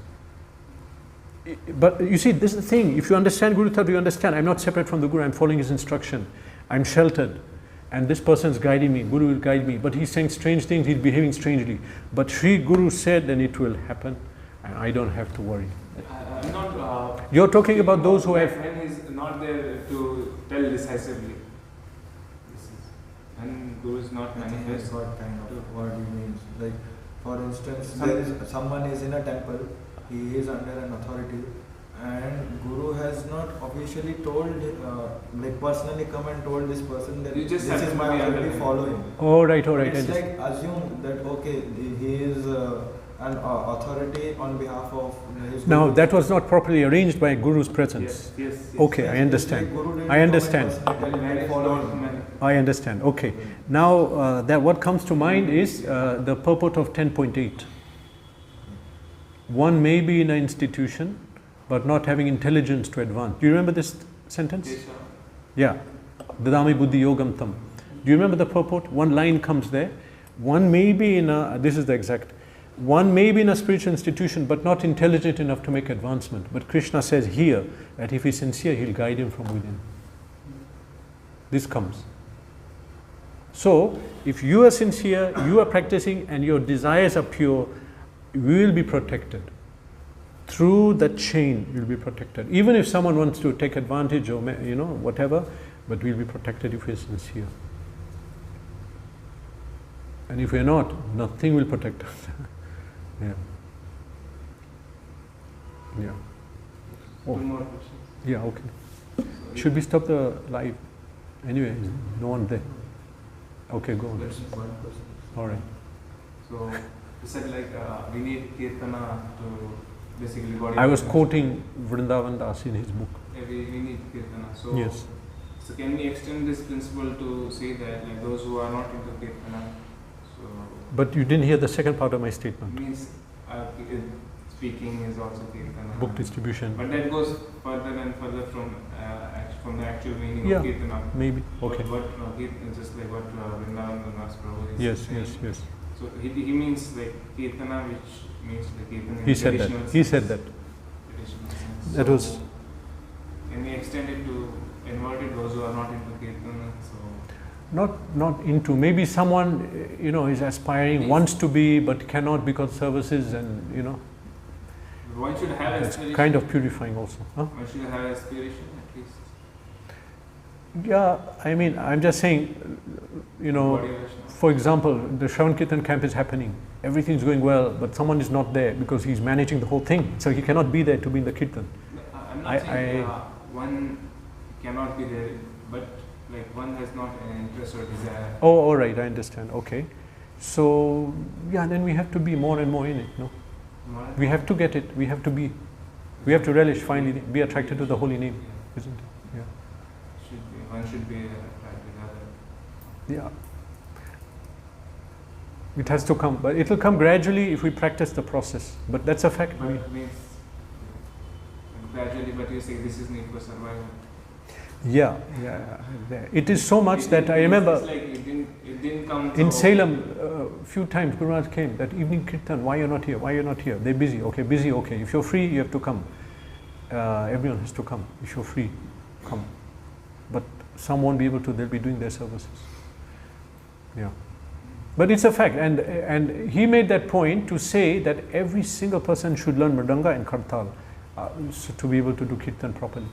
but you see, this is the thing. If you understand Guru Tattva, you understand, I'm not separate from the Guru, I'm following his instruction. I'm sheltered. And this person's guiding me, Guru will guide me. But he's saying strange things, he's behaving strangely. But Sri Guru said, then it will happen. And I don't have to worry. I'm not... You're talking about those who have... My friend is not there to tell decisively. And Guru is not manifest. What kind of what he means. Like, for instance, someone is in a temple, he is under an authority, and Guru has not officially told, personally come and told this person that this is my authority, follow him. Oh, right. It's like assume that, okay, he is an authority on behalf of his Now, Guru. that was not properly arranged by Guru's presence. Yes. Okay, I understand. I understand. I understand. Okay. Now, that what comes to mind is the purport of 10.8. One may be in an institution, but not having intelligence to advance. Do you remember this sentence? Yes, sir. Yeah. Dadami buddhi yogam tam. Do you remember the purport? One line comes there. One may be in a, this is the exact, one may be in a spiritual institution, but not intelligent enough to make advancement. But Krishna says here that if he's sincere, he'll guide him from within. This comes. So, if you are sincere, you are practicing, and your desires are pure, we will be protected. Through that chain, you'll be protected. Even if someone wants to take advantage or, whatever, but we'll be protected if we're sincere. And if we're not, nothing will protect us. Yeah. Oh. Two more questions. Yeah, okay. Should we stop the live? Anyway, no one there. Okay, go on. One person. All right. So, you said we need Kirtana to basically body. I was quoting Vrindavan Das in his book. Yeah, we need Kirtana. So, Yes. So can we extend this principle to say that those who are not into Kirtana, so But you didn't hear the second part of my statement. means speaking is also Kirtana. Book distribution. But that goes further and further from the actual meaning of Kirtana. Maybe. Okay. What just like what Vrindavan Das Prabhu is Yes. saying. So he means Kirtana, which means Kirtana. He said that. He said that. That was. Can we extend it to inverted those who are not into Kirtana? So Not into. Maybe someone is aspiring, wants to be, but cannot because services and one should have That's aspiration. kind of purifying also. Huh? One should have aspiration at least. Yeah, I mean, I'm just saying, for example, the Shravan Kirtan camp is happening. Everything's going well, but someone is not there because he's managing the whole thing. So he cannot be there to be in the Kirtan. I'm not saying one cannot be there, but one has not an interest or desire. Oh, all right, I understand. Okay. So, yeah, then we have to be more and more in it, no? We have to get it. We have to relish, finally, be attracted to the holy name, isn't it? Yeah. One should be attracted to other. Yeah. It has to come, but it will come gradually if we practice the process. But that's a fact. But it means gradually, but you say this is need for survival. Yeah. It is so much that I remember. It's like it didn't come. In Salem, a few times Guru Maharaj came, that evening kirtan, why you're not here, why you're not here? They're busy, okay. If you're free, you have to come. Everyone has to come. If you're free, come. But some won't be able to, they'll be doing their services. Yeah. But it's a fact, and he made that point to say that every single person should learn Mridanga and Kartal so to be able to do kirtan properly.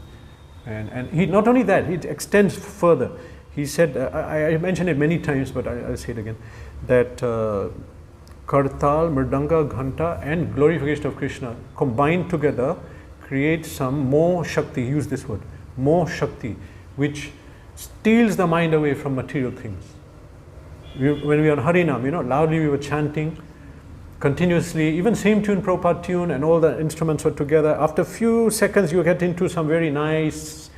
And he, not only that, it extends further. He said, I mentioned it many times, but I'll say it again, that Kartal, Mridanga, Ghanta and glorification of Krishna combined together create some more Shakti, he used this word, more Shakti, which steals the mind away from material things. When we were on Harinam, loudly we were chanting continuously, even same tune, Prabhupada tune, and all the instruments were together. After a few seconds you get into some very nice,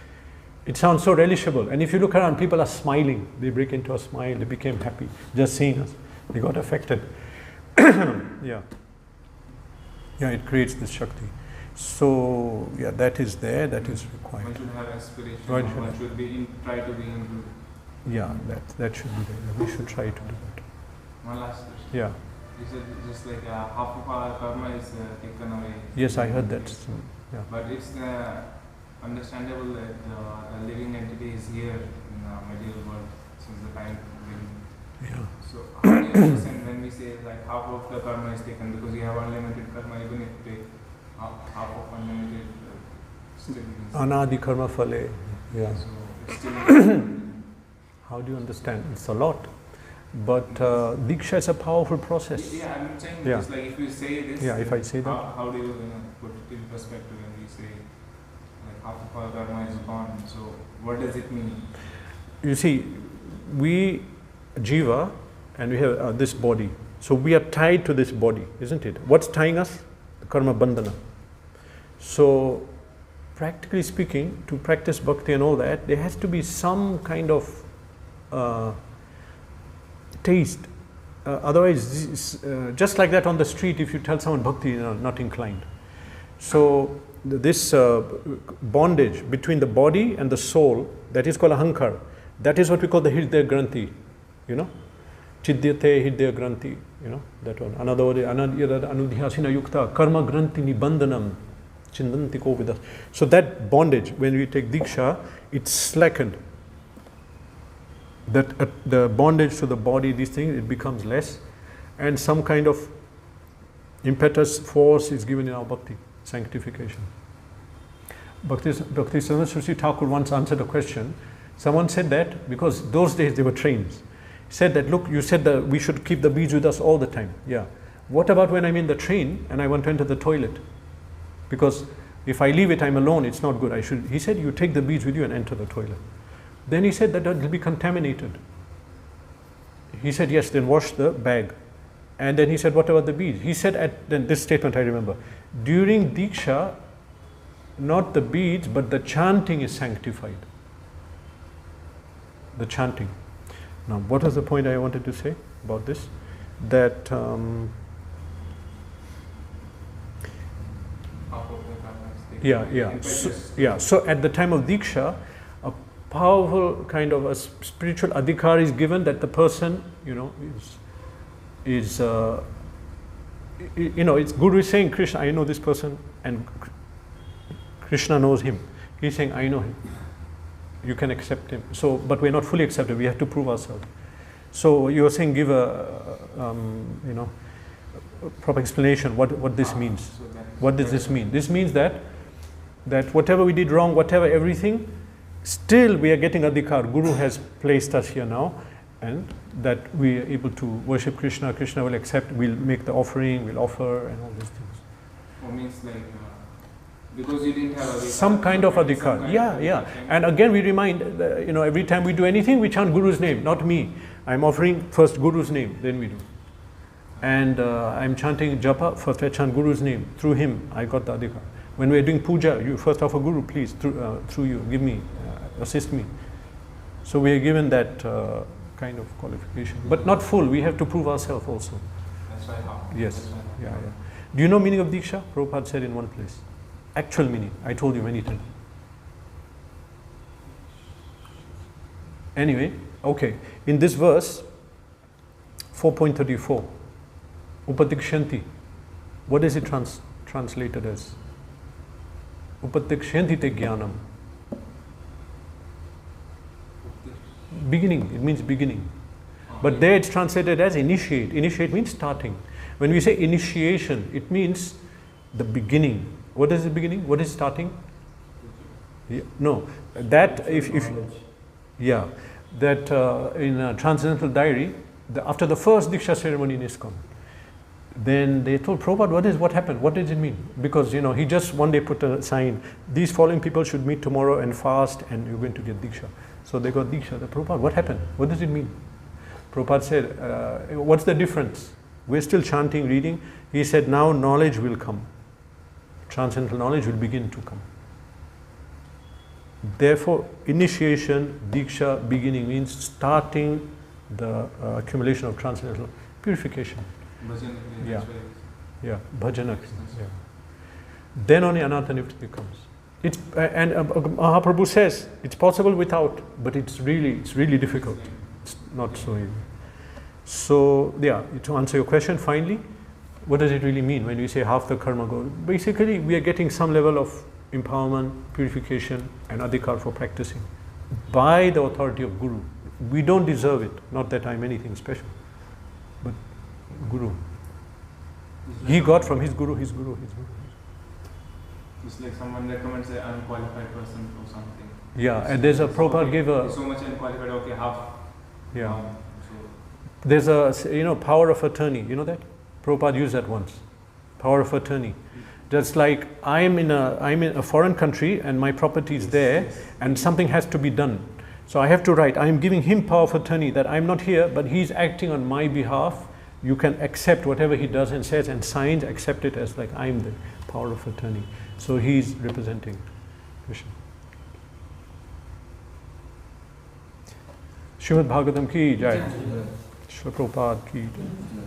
it sounds so relishable. And if you look around, people are smiling. They break into a smile, they became happy just seeing us. They got affected. Yeah, it creates this Shakti. So, yeah, that is there, that is required. One should have aspiration, One should try to be improved. Yeah, that should be there. We should try to do that. One last question. Yeah. You said just like half of our karma is taken away. Yes, I heard that. So, yeah. But it's understandable that the living entity is here in the material world since the time we. Yeah. So how do you understand when we say like half of the karma is taken, because you have unlimited karma, even if you take half of unlimited, still it is. Anadi karma phale. Yeah. So it's still. How do you understand? It's a lot. But Diksha is a powerful process. Yeah, I'm saying Yeah. just like if you say this. Yeah, if I say that. How do you put it in perspective when we say like half of our karma is gone? So what does it mean? You see, we jiva and we have this body. So we are tied to this body, isn't it? What's tying us? The karma bandhana. So practically speaking, to practice bhakti and all that, there has to be some kind of taste. Otherwise, just like that on the street, if you tell someone bhakti, not inclined. So this bondage between the body and the soul, that is called ahankar. That is what we call the hridaya granthi. Chidyate hridaya granthi. That one. Another word, anudhyasina yukta karma granthi nibandhanam chindanti kovidas. So that bondage, when we take diksha, it's slackened. That the bondage to the body, these things, it becomes less, and some kind of impetus force is given in our bhakti, sanctification. Bhakti Saraswati Thakur once answered a question. Someone said that, because those days they were trains. He said that, look, you said that we should keep the beads with us all the time. Yeah. What about when I'm in the train and I want to enter the toilet? Because if I leave it, I'm alone, it's not good. He said, you take the beads with you and enter the toilet. Then he said that it will be contaminated. He said, yes, then wash the bag. And then he said, what about the beads? He said, then this statement I remember, during Diksha, not the beads, but the chanting is sanctified. The chanting. Now, what was the point I wanted to say about this? That Half of the karma is taken. So at the time of Diksha, a powerful kind of a spiritual adhikar is given, that the person, it's Guru is saying, Krishna, I know this person, and Krishna knows him. He's saying, I know him. You can accept him. So, but we're not fully accepted. We have to prove ourselves. So you are saying, give a proper explanation what this means. So What does this mean? This means that whatever we did wrong, everything, still we are getting adhikar. Guru has placed us here now, and that we are able to worship Krishna. Krishna will accept. We'll make the offering. We'll offer and all these things. Or means like because you didn't have adhikar. Some kind of adhikar. Yeah. And again, we remind. Every time we do anything, we chant Guru's name, not me. I'm offering first Guru's name, then we do. And I'm chanting japa, first I chant Guru's name. Through him, I got the adhikar. When we're doing puja, you first offer Guru, please, through you, give me, assist me. So we are given that kind of qualification. But not full, we have to prove ourselves also. That's why how? Yes. That's why. Yeah. Do you know meaning of Diksha? Prabhupada said in one place. Actual meaning. I told you many times. Anyway, okay. In this verse, 4.34, Upatikshanti. What is it translated as? Upatikshanti te jnanam. Beginning, it means beginning. But there it's translated as initiate. Initiate means starting. When we say initiation, it means the beginning. What is the beginning? What is starting? Yeah, no, that if yeah, that in a Transcendental Diary, after the first Diksha ceremony in Iskcon, then they told Prabhupada, what happened? What does it mean? Because he just one day put a sign, these following people should meet tomorrow and fast and you're going to get Diksha. So they got Diksha. The Prabhupada, what happened? What does it mean? Prabhupada said, what's the difference? We're still chanting, reading. He said, now knowledge will come. Transcendental knowledge will begin to come. Therefore, initiation, Diksha, beginning means starting the accumulation of transcendental purification. Bhajan, Yeah. Yeah, bhajana. Yeah. Then only Anathanivritti comes. It's and Mahaprabhu says it's possible without, but it's really difficult. It's not so easy. So yeah, to answer your question, finally, what does it really mean when we say half the karma goes? Basically, we are getting some level of empowerment, purification, and adhikar for practicing by the authority of Guru. We don't deserve it. Not that I'm anything special, but Guru. He got from his Guru, his Guru, his Guru. It's like someone recommends an unqualified person for something. Yeah, and there's a Prabhupada gave a. So much unqualified, okay, half. Yeah. So There's a power of attorney. You know that? Prabhupada used that once. Power of attorney. Just like I'm in a foreign country and my property is there and something has to be done. So I have to write, I'm giving him power of attorney that I'm not here, but he's acting on my behalf. You can accept whatever he does and says and signs, accept it as like I'm the power of attorney. So he's representing Krishna. Srimad Bhagavatam ki jai. Shri Prabhupada ki jai.